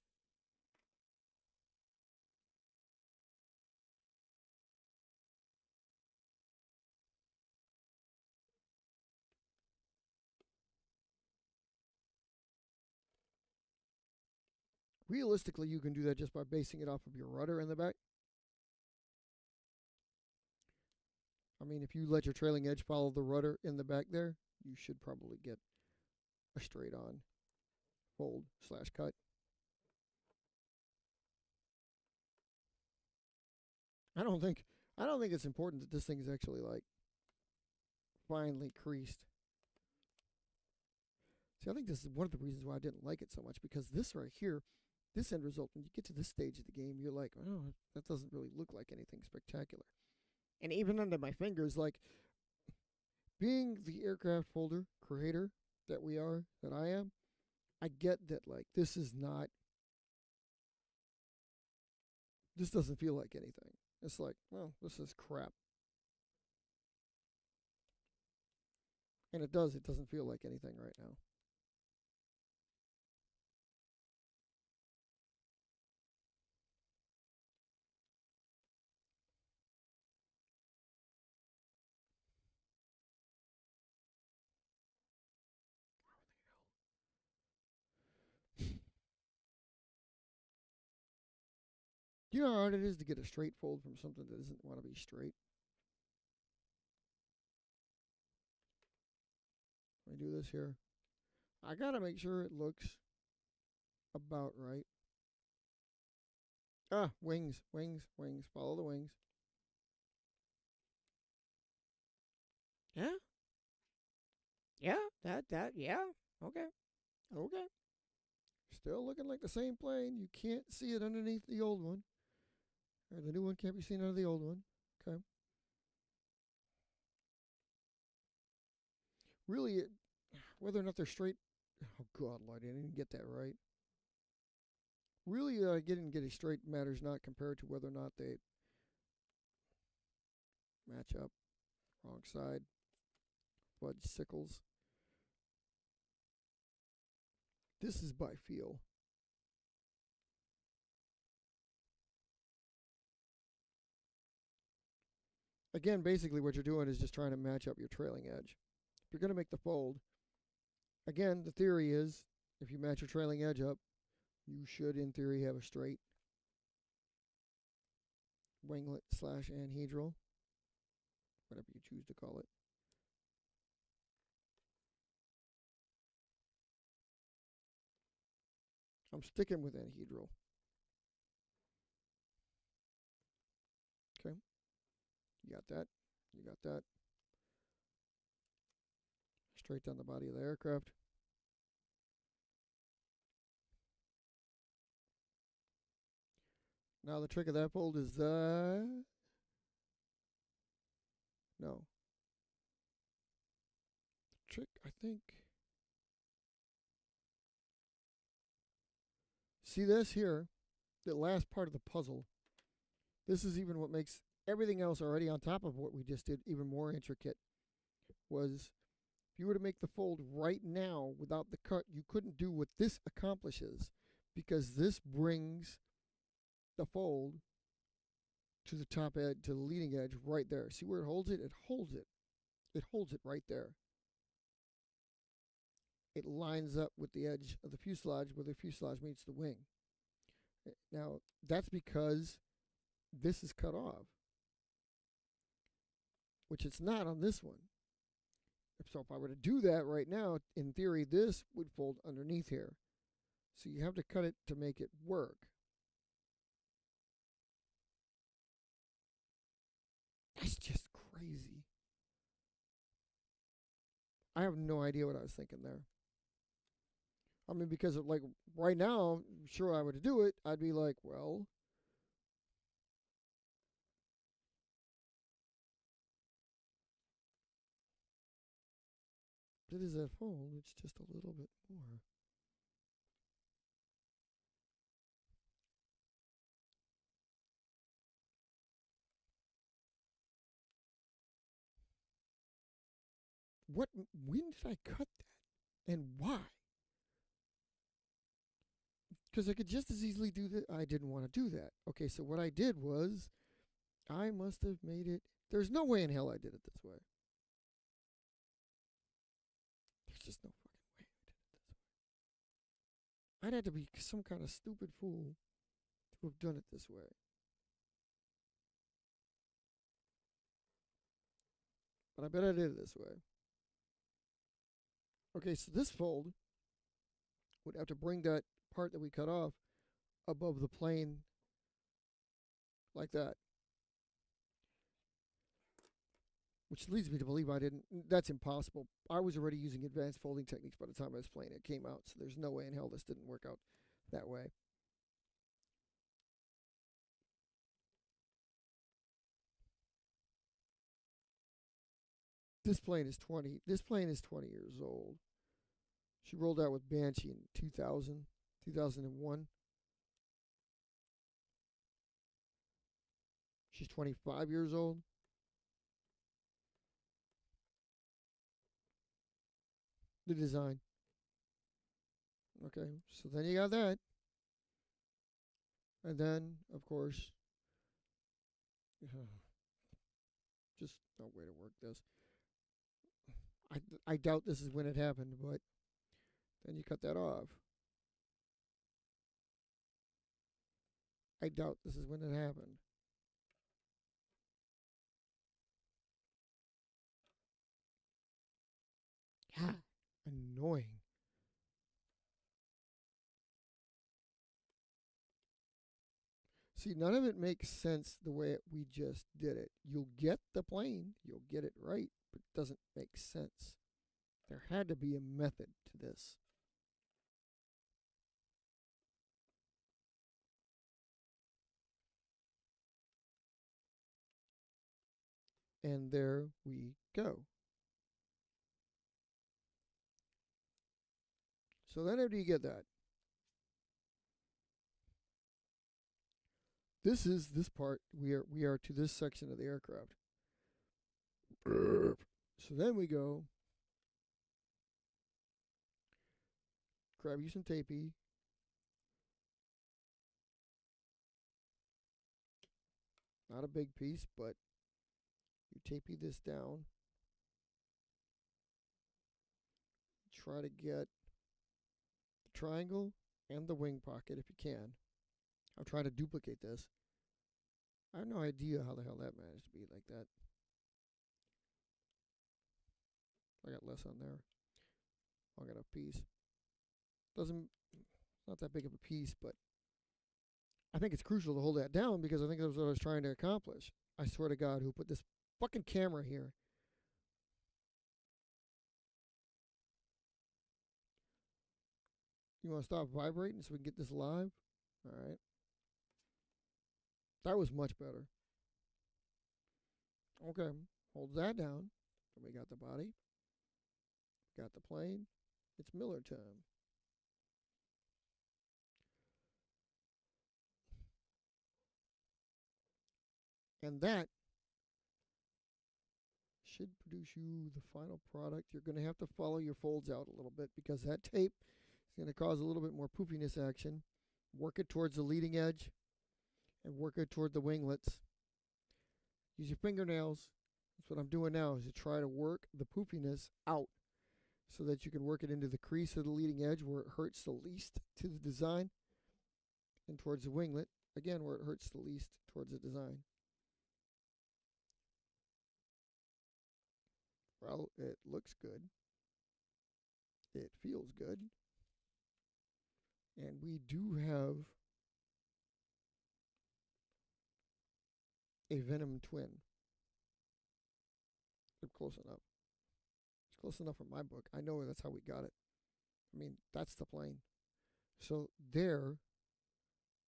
Realistically, you can do that just by basing it off of your rudder in the back. I mean, if you let your trailing edge follow the rudder in the back there, you should probably get a straight on fold slash cut. I don't think it's important that this thing is actually like finely creased. See, I think this is one of the reasons why I didn't like it so much, because this right here, this end result, when you get to this stage of the game, you're like, oh, that doesn't really look like anything spectacular. And even under my fingers, like, being the aircraft folder creator that we are, that I am, I get that, like, this doesn't feel like anything. It's like, well, this is crap. And it doesn't feel like anything right now. Do you know how hard it is to get a straight fold from something that doesn't want to be straight? Let me do this here. I gotta make sure it looks about right. Ah, wings, wings, wings. Follow the wings. Yeah? Yeah, yeah. Okay. Okay. Still looking like the same plane. You can't see it underneath the old one. Or the new one can't be seen under the old one. Okay. Really, whether or not they're straight. Oh, God, Lord, I didn't get that right. Really, getting straight matters not compared to whether or not they match up. Wrong side. Fudge sickles. This is by feel. Again, basically what you're doing is just trying to match up your trailing edge. If you're going to make the fold, again, the theory is if you match your trailing edge up, you should, in theory, have a straight winglet slash anhedral, whatever you choose to call it. I'm sticking with anhedral. Okay. You got that. You got that. Straight down the body of the aircraft. Now the trick of that fold is no. The trick, I think. See this here? The last part of the puzzle. This is even what makes everything else already on top of what we just did even more intricate. Was if you were to make the fold right now without the cut, you couldn't do what this accomplishes, because this brings the fold to the top edge, to the leading edge right there. See where it holds it? It holds it. It holds it right there. It lines up with the edge of the fuselage where the fuselage meets the wing. Now, that's because this is cut off, which it's not on this one. So if I were to do that right now, in theory, this would fold underneath here. So you have to cut it to make it work. That's just crazy. I have no idea what I was thinking there. I mean, because of, like right now, sure I would do it. I'd be like, well, it is that fold. It's just a little bit more. What? When did I cut that? And why? Because I could just as easily do that. I didn't want to do that. Okay, so what I did was I must have made it. There's no way in hell I did it this way. There's just no fucking way I did it this way. I'd have to be some kind of stupid fool to have done it this way. But I bet I did it this way. Okay, so this fold would have to bring that part that we cut off above the plane like that. Which leads me to believe I didn't. That's impossible. I was already using advanced folding techniques by the time I was playing it came out, so there's no way in hell this didn't work out that way. This plane is 20. This plane is 20 years old. She rolled out with Banshee in 2000, 2001. She's 25 years old. The design. Okay, so then you got that. And then, of course, just no way to work this. I doubt this is when it happened, but then you cut that off. I doubt this is when it happened. Yeah, annoying. See, none of it makes sense the way we just did it. You'll get the plane, you'll get it right, but it doesn't make sense. There had to be a method to this. And there we go. So then after you get that, this is this part. We are to this section of the aircraft. So then we go grab you some tapey. Not a big piece, but you tapey this down. Try to get the triangle and the wing pocket if you can. I'm trying to duplicate this. I have no idea how the hell that managed to be like that. I got less on there. I got a piece. Doesn't, not that big of a piece, but I think it's crucial to hold that down because I think that's what I was trying to accomplish. I swear to God, who put this fucking camera here? You want to stop vibrating so we can get this live? All right. That was much better. Okay. Hold that down. So we got the body. Got the plane. It's Miller time. And that should produce you the final product. You're going to have to follow your folds out a little bit because that tape is going to cause a little bit more poopiness action. Work it towards the leading edge and work it toward the winglets. Use your fingernails. That's what I'm doing now is to try to work the poopiness out so that you can work it into the crease of the leading edge where it hurts the least to the design and towards the winglet, again, where it hurts the least towards the design. Well, it looks good. It feels good. And we do have a Venom twin. They're close enough. It's close enough for my book. I know that's how we got it. I mean, that's the plane. So there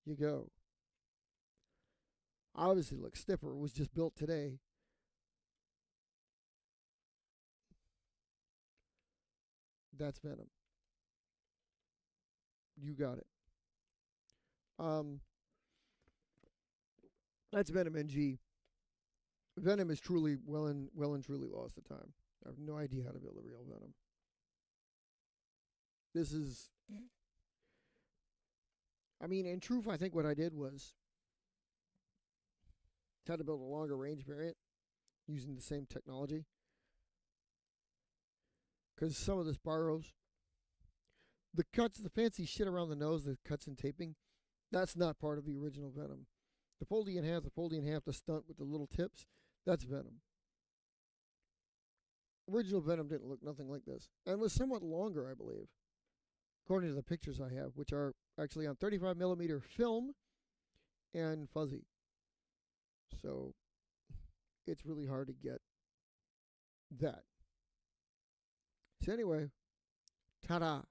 you go. Obviously, looks stiffer. It was just built today. That's Venom. You got it. Um, that's Venom NG. Venom is truly well and truly lost the time. I have no idea how to build a real Venom. This is, I mean, in truth, I think what I did was try to build a longer range variant using the same technology. Because some of this borrows the cuts, the fancy shit around the nose, the cuts and taping. That's not part of the original Venom. The foldy in half, the stunt with the little tips, that's Venom. Original Venom didn't look nothing like this, and was somewhat longer, I believe, according to the pictures I have, which are actually on 35 millimeter film and fuzzy. So it's really hard to get that. So anyway, ta-da.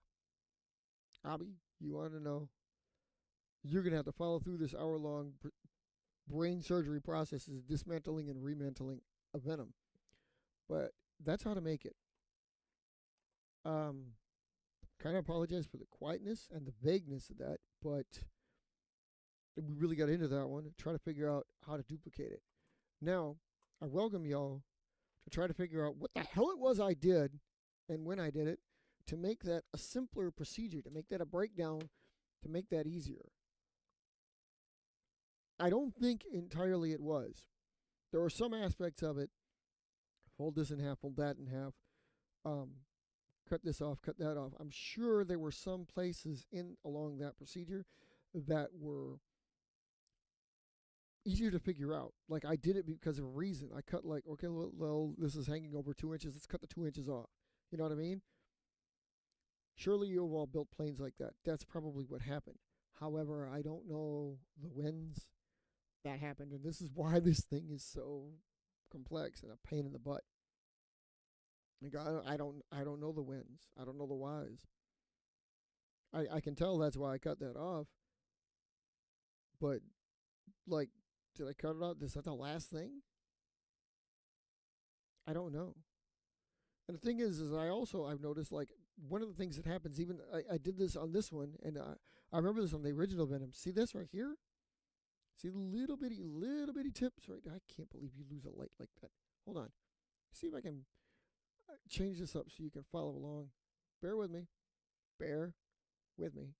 Abby, you want to know? You're going to have to follow through this hour-long brain surgery process is dismantling and remantling a Venom. But that's how to make it. Kind of apologize for the quietness and the vagueness of that, but we really got into that one, try to figure out how to duplicate it. Now, I welcome y'all to try to figure out what the hell it was I did and when I did it to make that a simpler procedure, to make that a breakdown, to make that easier. I don't think entirely it was. There were some aspects of it. Fold this in half, fold that in half. Cut this off, cut that off. I'm sure there were some places in along that procedure that were easier to figure out. Like I did it because of a reason. I cut like, okay, well, this is hanging over 2 inches. Let's cut the 2 inches off. You know what I mean? Surely you've all built planes like that. That's probably what happened. However, I don't know the wins that happened, and this is why this thing is so complex and a pain in the butt. Like I don't know the wins. I don't know the whys. I can tell that's why I cut that off. But like, did I cut it off? Is that the last thing? I don't know. And the thing is I've noticed like one of the things that happens. Even I did this on this one, and I remember this on the original Venom. See this right here? See the little bitty tips right? I can't believe you lose a light like that. Hold on. See if I can change this up so you can follow along. Bear with me. Bear with me.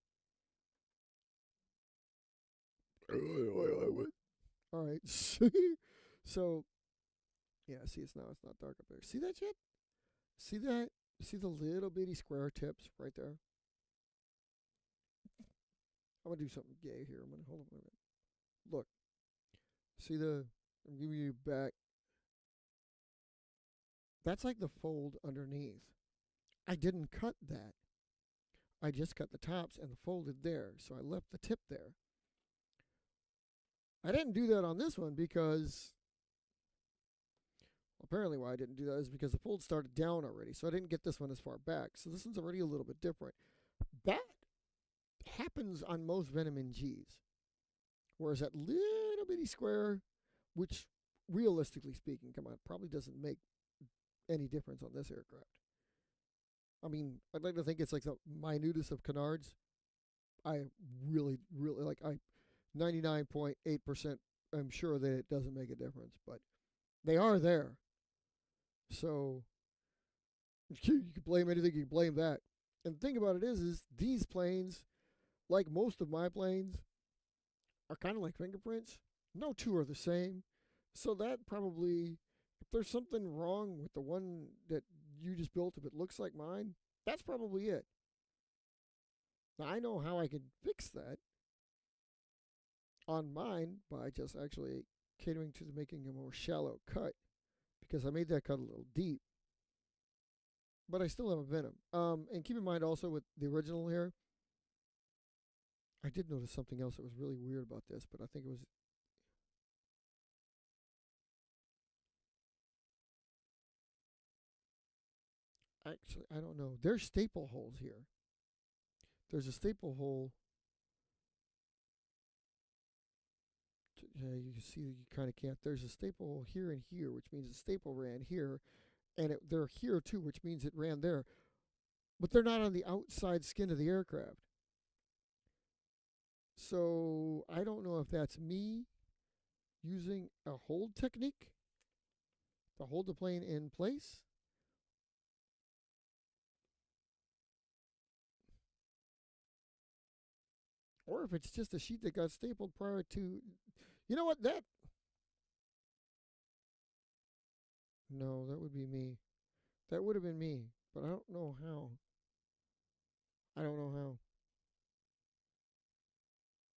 All right. So, yeah, see, it's not dark up there. See that shit? See that? See the little bitty square tips right there? I'm going to do something gay here. I'm going to hold on a minute. Look. See I'm giving you back. That's like the fold underneath. I didn't cut that. I just cut the tops and the folded there. So I left the tip there. I didn't do that on this one because apparently why I didn't do that is because the fold started down already. So I didn't get this one as far back. So this one's already a little bit different. That happens on most Venom NGs. Whereas that little bitty square, which realistically speaking, come on, probably doesn't make any difference on this aircraft. I mean, I'd like to think it's like the minutest of canards. I really, really like. I 99.8% I'm sure that it doesn't make a difference, but they are there. So you can blame anything, you can blame that. And the thing about it is these planes, like most of my planes, are kind of like fingerprints. No two are the same. So that probably, if there's something wrong with the one that you just built, if it looks like mine, that's probably it. Now, I know how I can fix that on mine by just actually catering to making a more shallow cut because I made that cut a little deep. But I still have a Venom. And keep in mind also with the original here, I did notice something else that was really weird about this, but I think it was actually, I don't know. There's staple holes here. There's a staple hole. Yeah, you can see that you kind of can't. There's a staple hole here and here, which means the staple ran here, and they're here too, which means it ran there. But they're not on the outside skin of the aircraft. So I don't know if that's me using a hold technique to hold the plane in place. Or if it's just a sheet that got stapled prior to. You know what? No, that would be me. That would have been me, but I don't know how. I don't know how.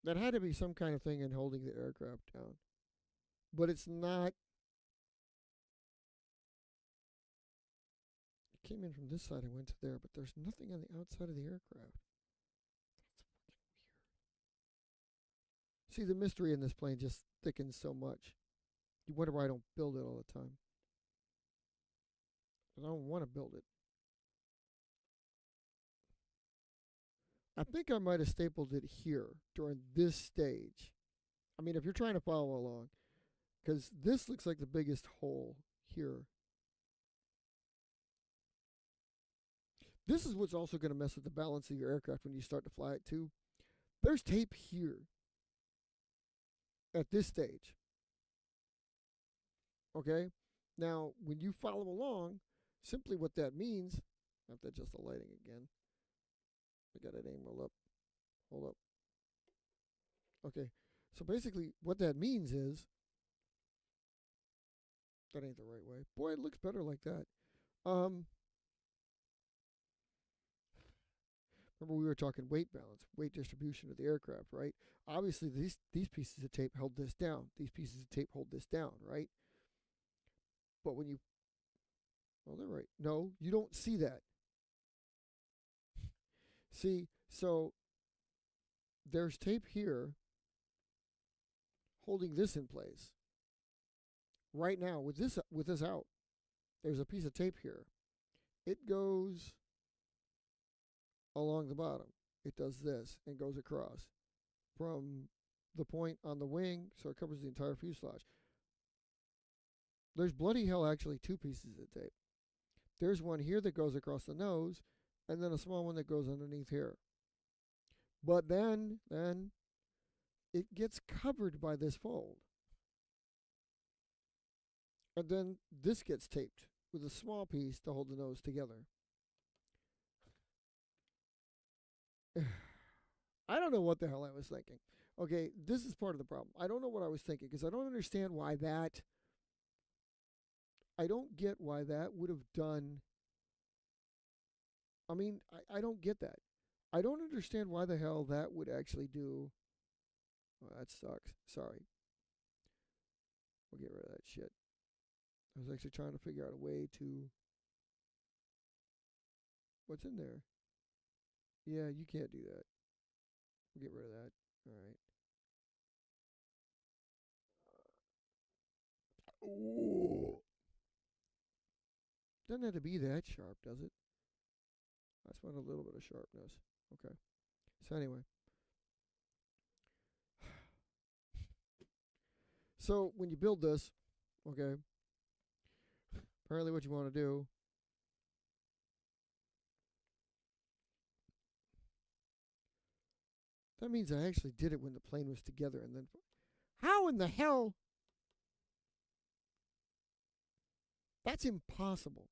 That had to be some kind of thing in holding the aircraft down. But it's not. It came in from this side and went to there, but there's nothing on the outside of the aircraft. See, the mystery in this plane just thickens so much. You wonder why I don't build it all the time. Because I don't want to build it. I think I might have stapled it here during this stage. I mean, if you're trying to follow along, because this looks like the biggest hole here. This is what's also going to mess with the balance of your aircraft when you start to fly it too. There's tape here at this stage. Okay? Now, when you follow along, simply what that means, I have to adjust the lighting again. I got it aim roll up. Hold up. Okay. So basically, what that means is, that ain't the right way. Boy, it looks better like that. Remember we were talking weight balance, weight distribution of the aircraft, right? Obviously, these pieces of tape held this down. These pieces of tape hold this down, right? But when you, well, they're right. No, you don't see that. See, so there's tape here holding this in place. Right now, with this out, there's a piece of tape here. It goes along the bottom. It does this and goes across from the point on the wing, so it covers the entire fuselage. There's bloody hell actually two pieces of tape. There's one here that goes across the nose, and then a small one that goes underneath here. But then it gets covered by this fold. And then this gets taped with a small piece to hold the nose together. I don't know what the hell I was thinking. Okay, this is part of the problem. I don't know what I was thinking because I don't understand why that. I don't get why that would have done. I mean, I don't get that. I don't understand why the hell that would actually do. Oh, that sucks. Sorry. We'll get rid of that shit. I was actually trying to figure out a way to. What's in there? Yeah, you can't do that. We'll get rid of that. All right. Ooh. Doesn't have to be that sharp, does it? I just want a little bit of sharpness. Okay. So anyway. So when you build this, okay, apparently what you want to do that means I actually did it when the plane was together and then how in the hell? That's impossible.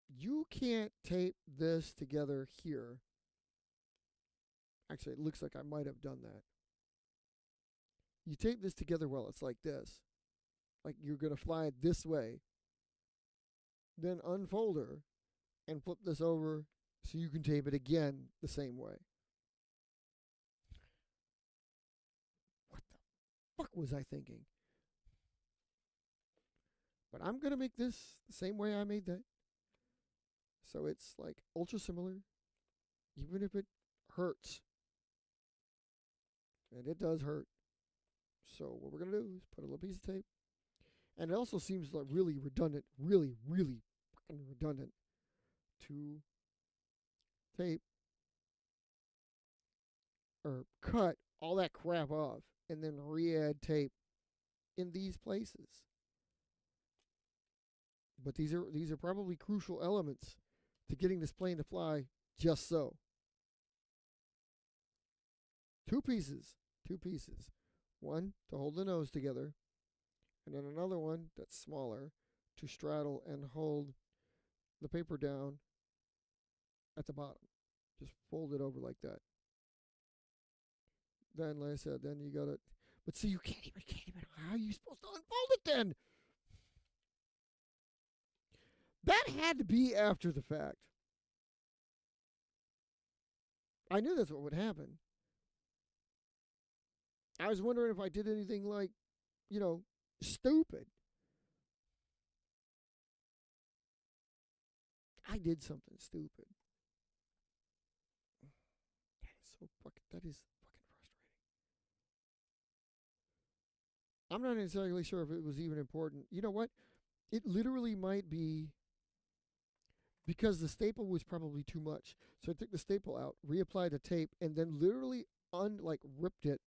You can't tape this together here. Actually, it looks like I might have done that. You tape this together well, it's like this. Like you're going to fly it this way. Then unfold her and flip this over so you can tape it again the same way. What the fuck was I thinking? But I'm going to make this the same way I made that. So it's like ultra similar, even if it hurts. And it does hurt. So what we're going to do is put a little piece of tape. And it also seems like really redundant, really, really fucking redundant to tape or cut all that crap off and then re-add tape in these places. But these are probably crucial elements to getting this plane to fly just so. Two pieces. One to hold the nose together, and then another one that's smaller to straddle and hold the paper down at the bottom. Just fold it over like that. Then, like I said, then you got it. But see, you can't even. How are you supposed to unfold it then? That had to be after the fact. I knew that's what would happen. I was wondering if I did anything like, stupid. I did something stupid. That is fucking frustrating. I'm not exactly sure if it was even important. You know what? It literally might be because the staple was probably too much. So I took the staple out, reapplied the tape, and then literally ripped it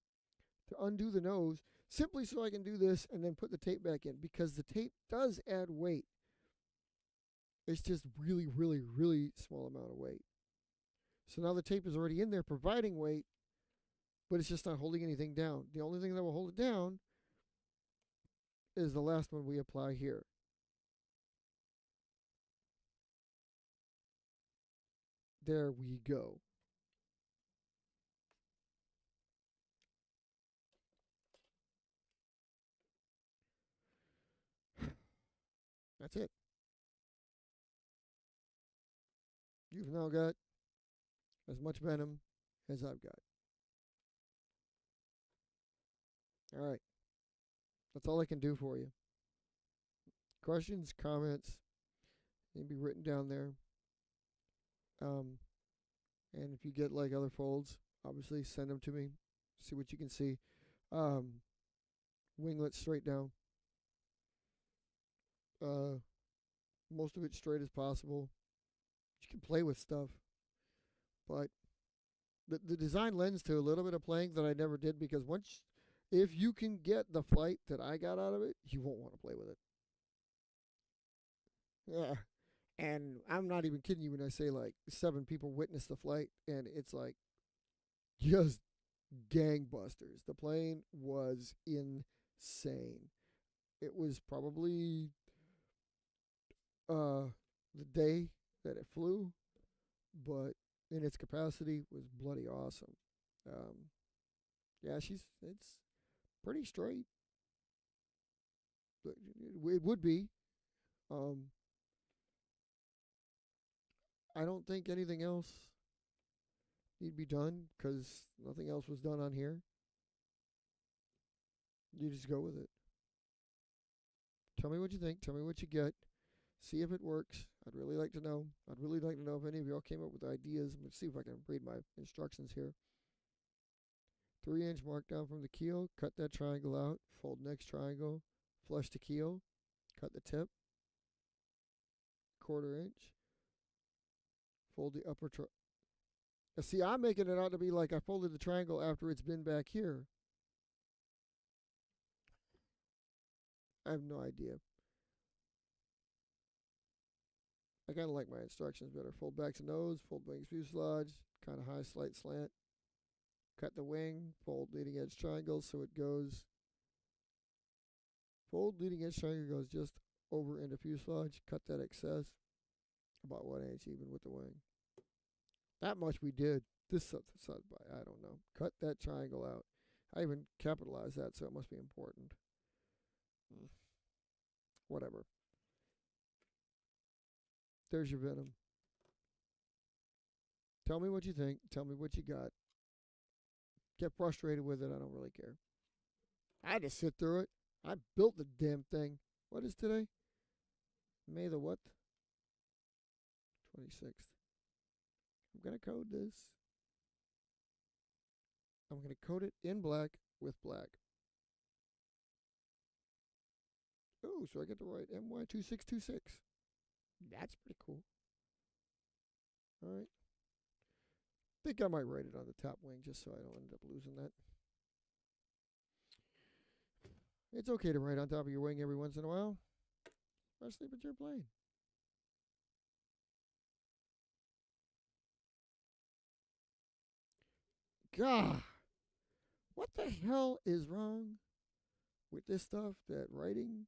to undo the nose, simply so I can do this and then put the tape back in, because the tape does add weight. It's just really, really, really small amount of weight. So now the tape is already in there providing weight, but it's just not holding anything down. The only thing that will hold it down is the last one we apply here. There we go. That's it. You've now got as much Venom as I've got. All right. That's all I can do for you. Questions, comments, maybe written down there. And if you get like other folds, obviously send them to me. See what you can see. Winglet straight down. Most of it straight as possible. You can play with stuff, but the design lends to a little bit of playing that I never did, because if you can get the flight that I got out of it, you won't want to play with it. Yeah. And I'm not even kidding you when I say like 7 people witnessed the flight, and it's like just gangbusters. The plane was insane. It was probably the day that it flew, but in its capacity was bloody awesome. Yeah, it's pretty straight. It would be. I don't think anything else need to be done, because nothing else was done on here. You just go with it. Tell me what you think. Tell me what you get. See if it works. I'd really like to know. I'd really like to know if any of y'all came up with ideas. Let's see if I can read my instructions here. 3-inch mark down from the keel. Cut that triangle out. Fold next triangle. Flush the keel. Cut the tip. 1/4 inch. Fold the upper triangle. See, I'm making it out to be like I folded the triangle after it's been back here. I have no idea. I kind of like my instructions better. Fold back to nose, fold wings fuselage, kind of high, slight slant. Cut the wing, fold leading edge triangle so it goes. Fold leading edge triangle goes just over into fuselage. Cut that excess. About 1 inch even with the wing. That much we did. This side by, I don't know. Cut that triangle out. I even capitalized that, so it must be important. Whatever. There's your Venom. Tell me what you think. Tell me what you got. Get frustrated with it. I don't really care. I had to sit through it. I built the damn thing. What is today? May the what? 26th. I'm going to code this. I'm going to code it in black with black. Oh, so I get to write MY2626. That's pretty cool. All right. think I might write it on the top wing just so I don't end up losing that. It's okay to write on top of your wing every once in a while. Especially if it's your plane. God, what the hell is wrong with this stuff that writing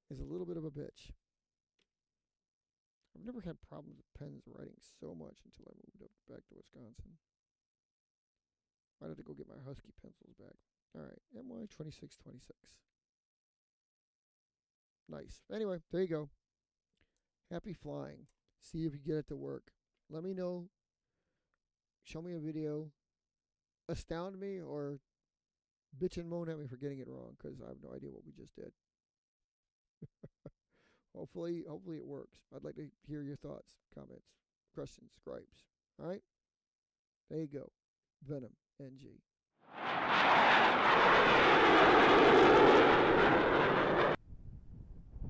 is a little bit of a bitch? I've never had problems with pens writing so much until I moved up back to Wisconsin. Might have to go get my Husky pencils back. All right, MY 2626. Nice. Anyway, there you go. Happy flying. See if you get it to work. Let me know. Show me a video. Astound me or bitch and moan at me for getting it wrong, because I have no idea what we just did. Hopefully it works. I'd like to hear your thoughts, comments, questions, gripes. All right? There you go. Venom NG.